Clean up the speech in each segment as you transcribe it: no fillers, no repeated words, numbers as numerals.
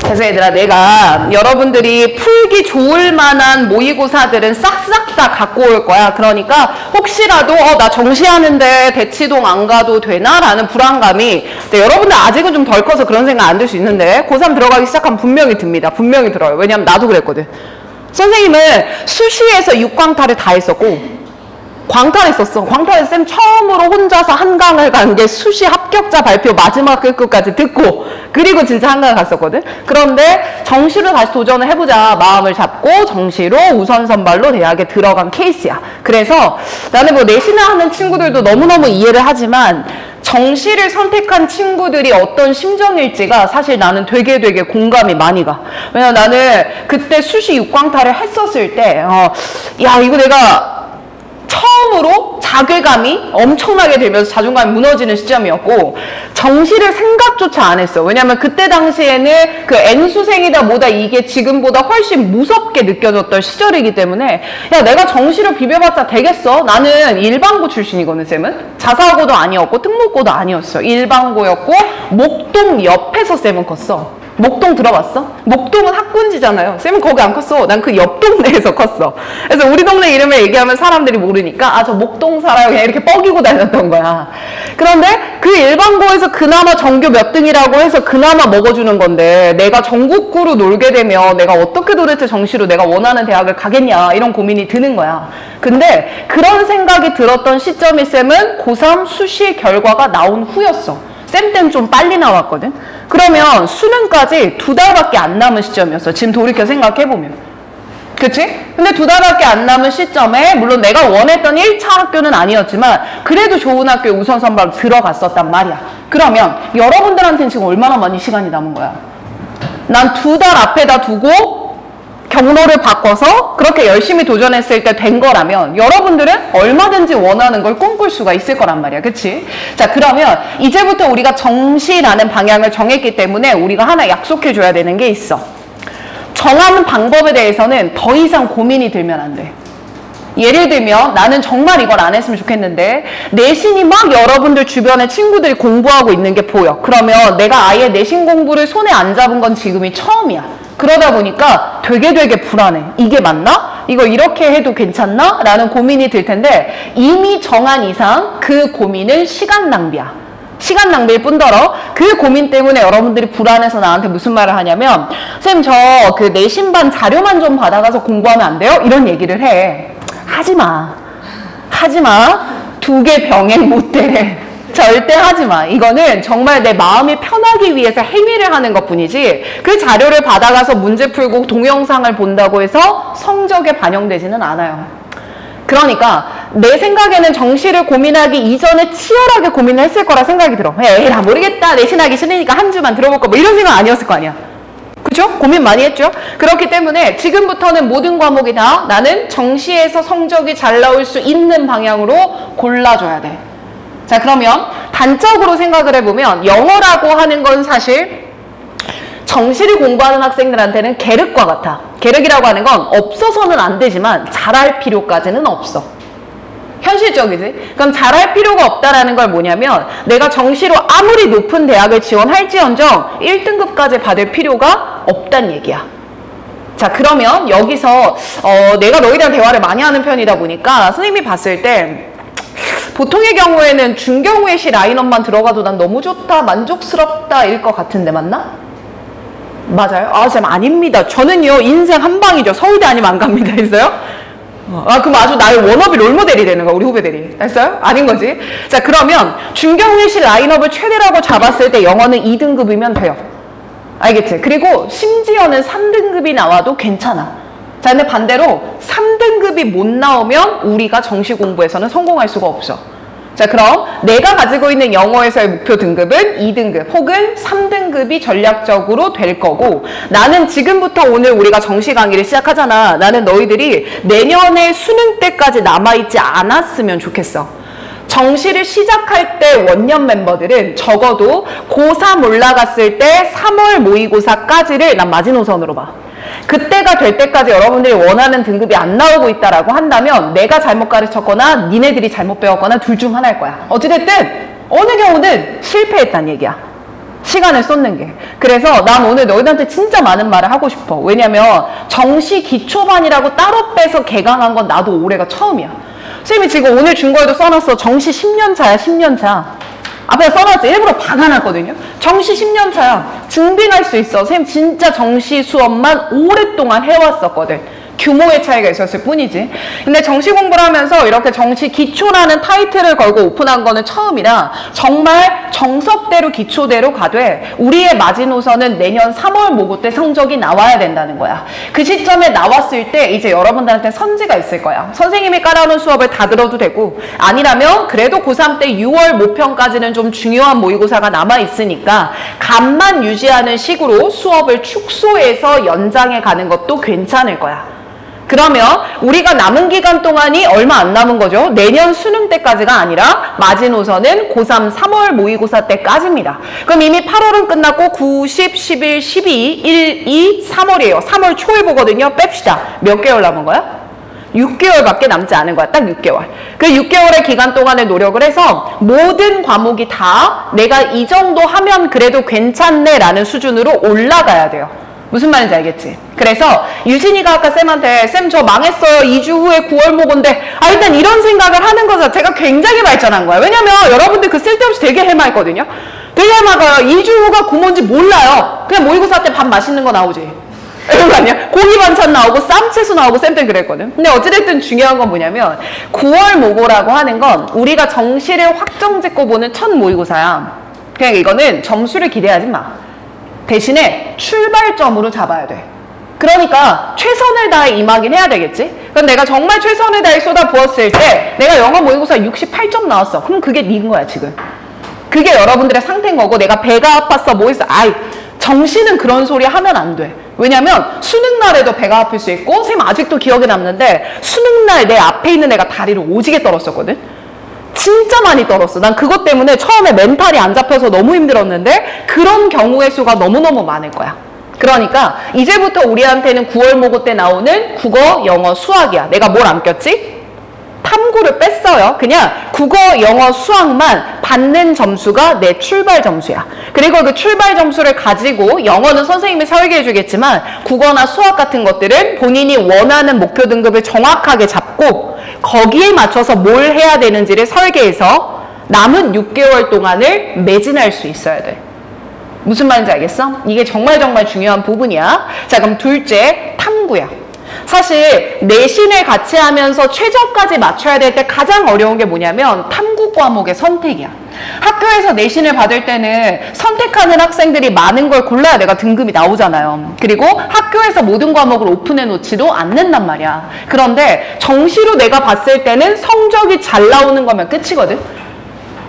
그래서 얘들아, 내가 여러분들이 풀기 좋을 만한 모의고사들은 싹싹 다 갖고 올 거야. 그러니까 혹시라도 나 정시하는데 대치동 안 가도 되나? 라는 불안감이, 근데 여러분들 아직은 좀 덜 커서 그런 생각 안 들 수 있는데 고3 들어가기 시작하면 분명히 듭니다. 분명히 들어요. 왜냐면 나도 그랬거든. 선생님은 수시에서 6광탈을 다 했었고 광탈했었어. 광탈에서 쌤 처음으로 혼자서 한강을 간 게 수시 합격자 발표 마지막 끝까지 듣고, 그리고 진짜 한강을 갔었거든. 그런데 정시로 다시 도전을 해보자 마음을 잡고 정시로 우선 선발로 대학에 들어간 케이스야. 그래서 나는 뭐 내신을 하는 친구들도 너무너무 이해를 하지만 정시를 선택한 친구들이 어떤 심정일지가 사실 나는 되게 공감이 많이 가. 왜냐면 나는 그때 수시 6광탈을 했었을 때 야, 이거 내가 처음으로 자괴감이 엄청나게 들면서 자존감이 무너지는 시점이었고, 정시를 생각조차 안 했어. 왜냐면 그때 당시에는 그 N수생이다 뭐다 이게 지금보다 훨씬 무섭게 느껴졌던 시절이기 때문에, 야, 내가 정시를 비벼봤자 되겠어? 나는 일반고 출신이거든. 쌤은 자사고도 아니었고 특목고도 아니었어. 일반고였고 목동 옆에서 쌤은 컸어. 목동 들어봤어? 목동은 학군지잖아요. 쌤은 거기 안 컸어. 난 그 옆 동네에서 컸어. 그래서 우리 동네 이름을 얘기하면 사람들이 모르니까 저 목동 살아요. 그냥 이렇게 뻐기고 다녔던 거야. 그런데 그 일반고에서 그나마 전교 몇 등이라고 해서 그나마 먹어주는 건데, 내가 전국구로 놀게 되면 내가 어떻게 도대체 정시로 내가 원하는 대학을 가겠냐, 이런 고민이 드는 거야. 근데 그런 생각이 들었던 시점이 쌤은 고3 수시 결과가 나온 후였어. 쌤 때는 좀 빨리 나왔거든. 그러면 수능까지 2달밖에 안 남은 시점이었어. 지금 돌이켜 생각해보면. 그치? 근데 2달밖에 안 남은 시점에 물론 내가 원했던 1차 학교는 아니었지만 그래도 좋은 학교에 우선 선발로 들어갔었단 말이야. 그러면 여러분들한테는 지금 얼마나 많이 시간이 남은 거야? 난 2달 앞에다 두고 경로를 바꿔서 그렇게 열심히 도전했을 때 된 거라면 여러분들은 얼마든지 원하는 걸 꿈꿀 수가 있을 거란 말이야. 그치? 자, 그러면 이제부터 우리가 정시라는 방향을 정했기 때문에 우리가 하나 약속해 줘야 되는 게 있어. 정하는 방법에 대해서는 더 이상 고민이 들면 안 돼. 예를 들면 나는 정말 이걸 안 했으면 좋겠는데 내신이 막 여러분들 주변에 친구들이 공부하고 있는 게 보여. 그러면 내가 아예 내신 공부를 손에 안 잡은 건 지금이 처음이야. 그러다 보니까 되게 불안해. 이게 맞나? 이거 이렇게 해도 괜찮나? 라는 고민이 들 텐데 이미 정한 이상 그 고민은 시간 낭비야. 시간 낭비일 뿐더러 그 고민 때문에 여러분들이 불안해서 나한테 무슨 말을 하냐면, 쌤, 저 그 내신반 자료만 좀 받아가서 공부하면 안 돼요? 이런 얘기를 해. 하지마. 2개 병행 못돼. 절대 하지마. 이거는 정말 내 마음이 편하기 위해서 행위를 하는 것 뿐이지 그 자료를 받아가서 문제 풀고 동영상을 본다고 해서 성적에 반영되지는 않아요. 그러니까 내 생각에는 정시를 고민하기 이전에 치열하게 고민을 했을 거라 생각이 들어. 에이, 나 모르겠다. 내신하기 싫으니까 한 주만 들어볼까 뭐 이런 생각 아니었을 거 아니야. 그죠? 고민 많이 했죠? 그렇기 때문에 지금부터는 모든 과목이 다 나는 정시에서 성적이 잘 나올 수 있는 방향으로 골라줘야 돼. 자, 그러면 단적으로 생각을 해보면 영어라고 하는 건 사실 정시를 공부하는 학생들한테는 계륵과 같아. 계륵이라고 하는 건 없어서는 안 되지만 잘할 필요까지는 없어. 현실적이지? 그럼 잘할 필요가 없다라는 걸 뭐냐면 내가 정시로 아무리 높은 대학을 지원할지언정 1등급까지 받을 필요가 없단 얘기야. 자, 그러면 여기서 내가 너희랑 대화를 많이 하는 편이다 보니까 선생님이 봤을 때 보통의 경우에는 중경외시 라인업만 들어가도 난 너무 좋다, 만족스럽다 일 것 같은데 맞나? 맞아요? 쌤 아닙니다. 저는요 인생 한 방이죠. 서울대 아니면 안 갑니다. 했어요? 그럼 아주 나의 워너비 롤모델이 되는 거야, 우리 후배들이. 했어요? 아닌 거지? 자, 그러면 중경외시 라인업을 최대라고 잡았을 때 영어는 2등급이면 돼요. 알겠지? 그리고 심지어는 3등급이 나와도 괜찮아. 자, 근데 반대로 3등급이 못 나오면 우리가 정시 공부에서는 성공할 수가 없어. 자, 그럼 내가 가지고 있는 영어에서의 목표 등급은 2등급 혹은 3등급이 전략적으로 될 거고, 나는 지금부터 오늘 우리가 정시 강의를 시작하잖아. 나는 너희들이 내년에 수능 때까지 남아있지 않았으면 좋겠어. 정시를 시작할 때 원년 멤버들은 적어도 고3 올라갔을 때 3월 모의고사까지를 난 마지노선으로 봐. 그때가 될 때까지 여러분들이 원하는 등급이 안 나오고 있다라고 한다면 내가 잘못 가르쳤거나 니네들이 잘못 배웠거나 둘 중 하나일 거야. 어찌됐든 어느 경우는 실패했다는 얘기야. 시간을 쏟는 게. 그래서 난 오늘 너희들한테 진짜 많은 말을 하고 싶어. 왜냐면 정시 기초반이라고 따로 빼서 개강한 건 나도 올해가 처음이야. 선생님이 지금 오늘 준 거에도 써놨어. 정시 10년 차야, 10년 차. 앞에 써놨지. 일부러 박아놨거든요. 정시 10년 차야. 증빙할 수 있어. 선생님 진짜 정시 수업만 오랫동안 해왔었거든. 규모의 차이가 있었을 뿐이지. 근데 정시 공부를 하면서 이렇게 정시 기초라는 타이틀을 걸고 오픈한 거는 처음이라 정말 정석대로 기초대로 가되 우리의 마지노선은 내년 3월 모고 때 성적이 나와야 된다는 거야. 그 시점에 나왔을 때 이제 여러분들한테 선지가 있을 거야. 선생님이 깔아놓은 수업을 다 들어도 되고 아니라면 그래도 고3 때 6월 모평까지는 좀 중요한 모의고사가 남아있으니까 감만 유지하는 식으로 수업을 축소해서 연장해 가는 것도 괜찮을 거야. 그러면 우리가 남은 기간 동안이 얼마 안 남은 거죠. 내년 수능 때까지가 아니라 마지노선은 고3 3월 모의고사 때까지입니다. 그럼 이미 8월은 끝났고 9, 10, 11, 12, 1, 2, 3월이에요. 3월 초에 보거든요. 뺍시다. 몇 개월 남은 거야? 6개월밖에 남지 않은 거야. 딱 6개월. 그 6개월의 기간 동안에 노력을 해서 모든 과목이 다 내가 이 정도 하면 그래도 괜찮네 라는 수준으로 올라가야 돼요. 무슨 말인지 알겠지? 그래서 유진이가 아까 쌤한테 쌤 저 망했어요. 2주 후에 9월 모고인데 일단 이런 생각을 하는 거 자체가 굉장히 발전한 거야. 왜냐면 여러분들 그 쓸데없이 되게 해맑거든요. 되게 해맑아요. 2주 후가 구몬지 몰라요. 그냥 모의고사 때 밥 맛있는 거 나오지. 이런 거 아니야? 고기 반찬 나오고 쌈채소 나오고 쌤 때 그랬거든. 근데 어찌됐든 중요한 건 뭐냐면 9월 모고라고 하는 건 우리가 정시를 확정 짓고 보는 첫 모의고사야. 그냥 이거는 점수를 기대하지 마. 대신에 출발점으로 잡아야 돼. 그러니까 최선을 다해 임하긴 해야 되겠지? 그럼 내가 정말 최선을 다해 쏟아부었을 때 내가 영어 모의고사 68점 나왔어. 그럼 그게 닌 거야 지금. 그게 여러분들의 상태인 거고 내가 배가 아팠어 뭐 있어. 정시는 그런 소리 하면 안 돼. 왜냐면 수능 날에도 배가 아플 수 있고 쌤 아직도 기억에 남는데 수능 날 내 앞에 있는 애가 다리를 오지게 떨었었거든. 진짜 많이 떨었어. 난 그것 때문에 처음에 멘탈이 안 잡혀서 너무 힘들었는데 그런 경우의 수가 너무너무 많을 거야. 그러니까 이제부터 우리한테는 9월 모고 때 나오는 국어, 영어, 수학이야. 내가 뭘 안 꼈지? 탐구를 뺐어요. 그냥 국어, 영어, 수학만 받는 점수가 내 출발 점수야. 그리고 그 출발 점수를 가지고 영어는 선생님이 설계해 주겠지만 국어나 수학 같은 것들은 본인이 원하는 목표 등급을 정확하게 잡고 거기에 맞춰서 뭘 해야 되는지를 설계해서 남은 6개월 동안을 매진할 수 있어야 돼. 무슨 말인지 알겠어? 이게 정말 중요한 부분이야. 자, 그럼 둘째, 탐구야. 사실 내신을 같이 하면서 최저까지 맞춰야 될 때 가장 어려운 게 뭐냐면 탐구 과목의 선택이야. 학교에서 내신을 받을 때는 선택하는 학생들이 많은 걸 골라야 내가 등급이 나오잖아요. 그리고 학교에서 모든 과목을 오픈해 놓지도 않는단 말이야. 그런데 정시로 내가 봤을 때는 성적이 잘 나오는 거면 끝이거든.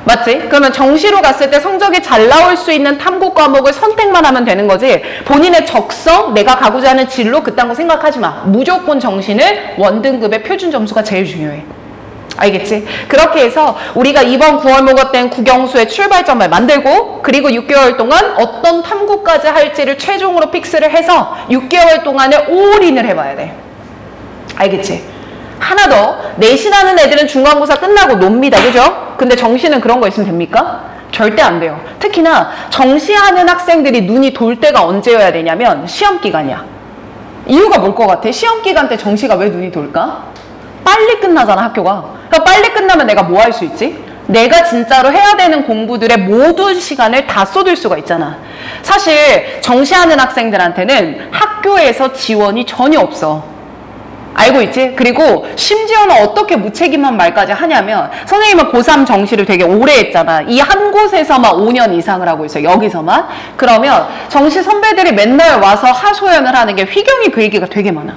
맞지? 그러면 정시로 갔을 때 성적이 잘 나올 수 있는 탐구 과목을 선택만 하면 되는 거지 본인의 적성, 내가 가고자 하는 진로 그딴 거 생각하지 마. 무조건 정시는 원등급의 표준 점수가 제일 중요해. 알겠지? 그렇게 해서 우리가 이번 9월 모고 때는 국영수의 출발점을 만들고 그리고 6개월 동안 어떤 탐구까지 할지를 최종으로 픽스를 해서 6개월 동안에 올인을 해봐야 돼. 알겠지? 하나 더, 내신하는 애들은 중간고사 끝나고 놉니다. 그죠? 근데 정시는 그런 거 있으면 됩니까? 절대 안 돼요. 특히나 정시하는 학생들이 눈이 돌 때가 언제여야 되냐면 시험 기간이야. 이유가 뭘 것 같아? 시험 기간 때 정시가 왜 눈이 돌까? 빨리 끝나잖아, 학교가. 그러니까 빨리 끝나면 내가 뭐 할 수 있지? 내가 진짜로 해야 되는 공부들의 모든 시간을 다 쏟을 수가 있잖아. 사실 정시하는 학생들한테는 학교에서 지원이 전혀 없어. 알고 있지? 그리고 심지어는 어떻게 무책임한 말까지 하냐면 선생님은 고3 정시를 되게 오래 했잖아. 이 한 곳에서만 5년 이상을 하고 있어. 여기서만. 그러면 정시 선배들이 맨날 와서 하소연을 하는 게 휘경이 그 얘기가 되게 많아.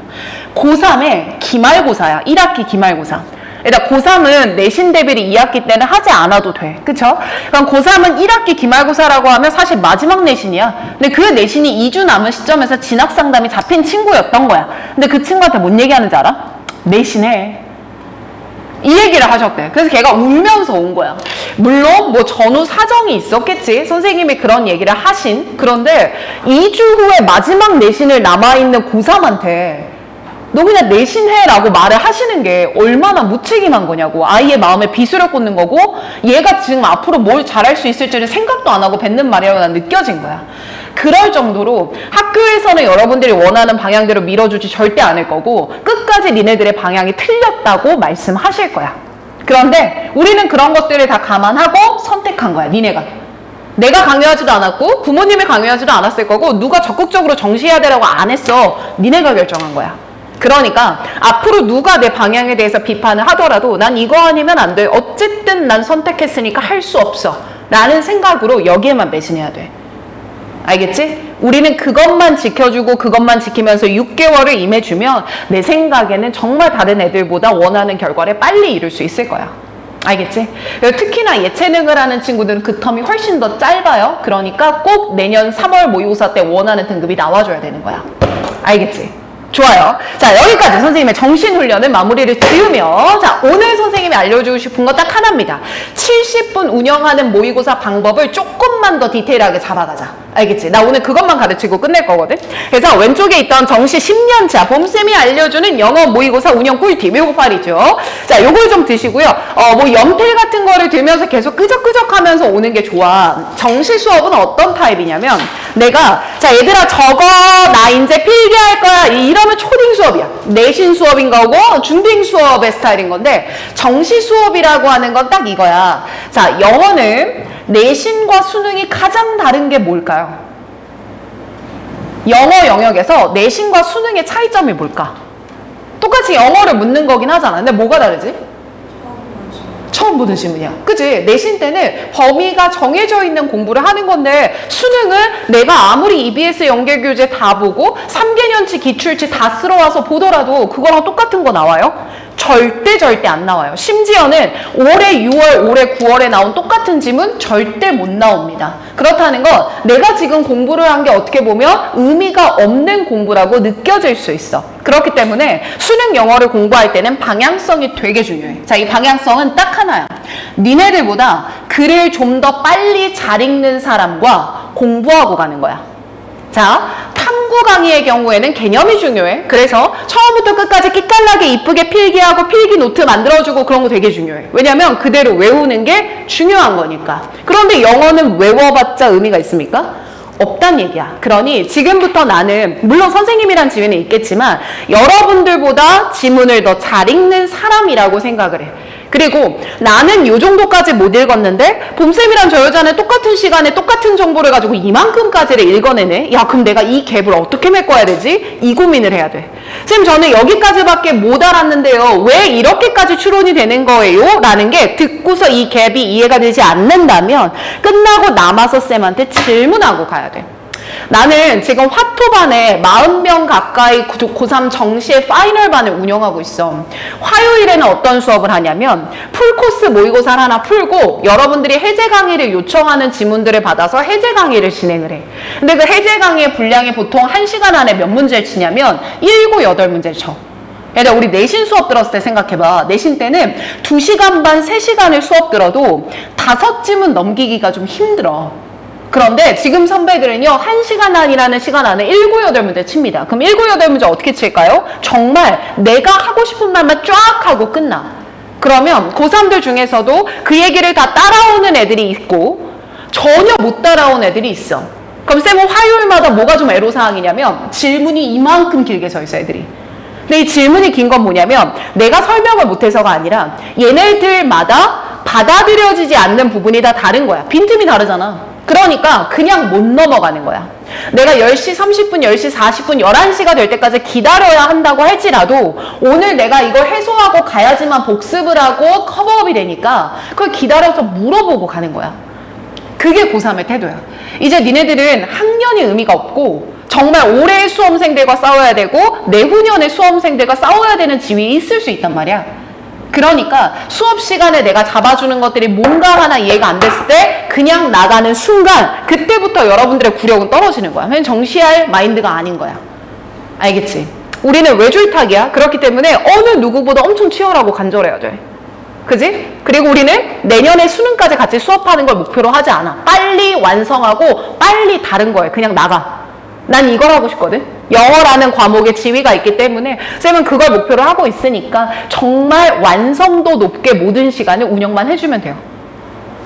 고3에 기말고사야. 1학기 기말고사. 일단 고3은 내신 대비를 2학기 때는 하지 않아도 돼. 그쵸? 그럼 고3은 1학기 기말고사라고 하면 사실 마지막 내신이야. 근데 그 내신이 2주 남은 시점에서 진학상담이 잡힌 친구였던 거야. 근데 그 친구한테 뭔 얘기하는지 알아? 내신해. 이 얘기를 하셨대. 그래서 걔가 울면서 온 거야. 물론 뭐 전후 사정이 있었겠지. 선생님이 그런 얘기를 하신. 그런데 2주 후에 마지막 내신을 남아있는 고3한테 너 그냥 내신해라고 말을 하시는 게 얼마나 무책임한 거냐고. 아이의 마음에 비수를 꽂는 거고 얘가 지금 앞으로 뭘 잘할 수 있을지는 생각도 안 하고 뱉는 말이라고 난 느껴진 거야. 그럴 정도로 학교에서는 여러분들이 원하는 방향대로 밀어주지 절대 않을 거고 끝까지 니네들의 방향이 틀렸다고 말씀하실 거야. 그런데 우리는 그런 것들을 다 감안하고 선택한 거야. 니네가. 내가 강요하지도 않았고 부모님이 강요하지도 않았을 거고 누가 적극적으로 정시해야 되라고 안 했어. 니네가 결정한 거야. 그러니까 앞으로 누가 내 방향에 대해서 비판을 하더라도 난 이거 아니면 안 돼. 어쨌든 난 선택했으니까 할 수 없어. 라는 생각으로 여기에만 매진해야 돼. 알겠지? 우리는 그것만 지켜주고 그것만 지키면서 6개월을 임해주면 내 생각에는 정말 다른 애들보다 원하는 결과를 빨리 이룰 수 있을 거야. 알겠지? 특히나 예체능을 하는 친구들은 그 텀이 훨씬 더 짧아요. 그러니까 꼭 내년 3월 모의고사 때 원하는 등급이 나와줘야 되는 거야. 알겠지? 좋아요. 자, 여기까지 선생님의 정신훈련을 마무리를 지으며 자, 오늘 선생님이 알려주고 싶은 거 딱 하나입니다. 70분 운영하는 모의고사 방법을 조금만 더 디테일하게 잡아가자. 알겠지? 나 오늘 그것만 가르치고 끝낼 거거든. 그래서 왼쪽에 있던 정시 10년차 봄쌤이 알려주는 영어 모의고사 운영 꿀팁 요거 팔이죠. 자, 요걸 좀 드시고요. 뭐 연필 같은 거를 들면서 계속 끄적끄적 하면서 오는 게 좋아. 정시 수업은 어떤 타입이냐면 내가 자, 얘들아 저거 나 이제 필기할 거야. 이러면 초딩 수업이야. 내신 수업인 거고 중딩 수업의 스타일인 건데 정시 수업이라고 하는 건 딱 이거야. 자, 영어는 내신과 수능이 가장 다른 게 뭘까요? 영어 영역에서 내신과 수능의 차이점이 뭘까? 똑같이 영어를 묻는 거긴 하잖아. 근데 뭐가 다르지? 처음 보는 질문이야. 그치? 내신 때는 범위가 정해져 있는 공부를 하는 건데 수능은 내가 아무리 EBS 연계교재 다 보고 3개년치 기출치 다 쓸어와서 보더라도 그거랑 똑같은 거 나와요? 절대 안 나와요. 심지어는 올해 6월, 올해 9월에 나온 똑같은 지문 절대 못 나옵니다. 그렇다는 건 내가 지금 공부를 한 게 어떻게 보면 의미가 없는 공부라고 느껴질 수 있어. 그렇기 때문에 수능 영어를 공부할 때는 방향성이 되게 중요해. 자, 이 방향성은 딱 하나야. 니네들보다 글을 좀 더 빨리 잘 읽는 사람과 공부하고 가는 거야. 자, 탐구 강의의 경우에는 개념이 중요해. 그래서 처음부터 끝까지 끼깔나게 이쁘게 필기하고 필기 노트 만들어주고 그런 거 되게 중요해. 왜냐면 그대로 외우는 게 중요한 거니까. 그런데 영어는 외워봤자 의미가 있습니까? 없단 얘기야. 그러니 지금부터 나는 물론 선생님이란 지위는 있겠지만 여러분들보다 지문을 더 잘 읽는 사람이라고 생각을 해. 그리고 나는 요 정도까지 못 읽었는데 봄쌤이랑 저 여자는 똑같은 시간에 똑같은 정보를 가지고 이만큼까지를 읽어내네. 야, 그럼 내가 이 갭을 어떻게 메꿔야 되지? 이 고민을 해야 돼. 쌤, 저는 여기까지밖에 못 알았는데요. 왜 이렇게까지 추론이 되는 거예요? 라는 게 듣고서 이 갭이 이해가 되지 않는다면 끝나고 남아서 쌤한테 질문하고 가야 돼. 나는 지금 화토반에 40명 가까이 고3 정시의 파이널반을 운영하고 있어. 화요일에는 어떤 수업을 하냐면 풀코스 모의고사를 하나 풀고 여러분들이 해제 강의를 요청하는 지문들을 받아서 해제 강의를 진행을 해. 근데 그 해제 강의의 분량이 보통 1시간 안에 몇 문제를 치냐면 7, 8문제를 쳐. 얘들아, 우리 내신 수업 들었을 때 생각해봐. 내신 때는 2시간 반, 3시간을 수업 들어도 5지문 넘기기가 좀 힘들어. 그런데 지금 선배들은요, 1시간 안이라는 시간 안에 7, 8문제 칩니다. 그럼 7, 8문제 어떻게 칠까요? 정말 내가 하고 싶은 말만 쫙 하고 끝나. 그러면 고3들 중에서도 그 얘기를 다 따라오는 애들이 있고 전혀 못 따라온 애들이 있어. 그럼 쌤은 화요일마다 뭐가 좀 애로사항이냐면 질문이 이만큼 길게 서 있어, 애들이. 근데 이 질문이 긴 건 뭐냐면 내가 설명을 못해서가 아니라 얘네들마다 받아들여지지 않는 부분이 다 다른 거야. 빈틈이 다르잖아. 그러니까 그냥 못 넘어가는 거야. 내가 10시 30분, 10시 40분, 11시가 될 때까지 기다려야 한다고 할지라도 오늘 내가 이걸 해소하고 가야지만 복습을 하고 커버업이 되니까 그걸 기다려서 물어보고 가는 거야. 그게 고3의 태도야. 이제 니네들은 학년이 의미가 없고 정말 올해의 수험생들과 싸워야 되고 내후년의 수험생들과 싸워야 되는 지위에 있을 수 있단 말이야. 그러니까 수업 시간에 내가 잡아주는 것들이 뭔가 하나 이해가 안 됐을 때 그냥 나가는 순간 그때부터 여러분들의 구력은 떨어지는 거야. 왜냐면 정시할 마인드가 아닌 거야. 알겠지? 우리는 외줄타기야. 그렇기 때문에 어느 누구보다 엄청 치열하고 간절해야 돼. 그지? 그리고 우리는 내년에 수능까지 같이 수업하는 걸 목표로 하지 않아. 빨리 완성하고 빨리 다른 거에 그냥 나가. 난 이걸 하고 싶거든. 영어라는 과목에 지위가 있기 때문에 쌤은 그걸 목표로 하고 있으니까 정말 완성도 높게 모든 시간을 운영만 해주면 돼요.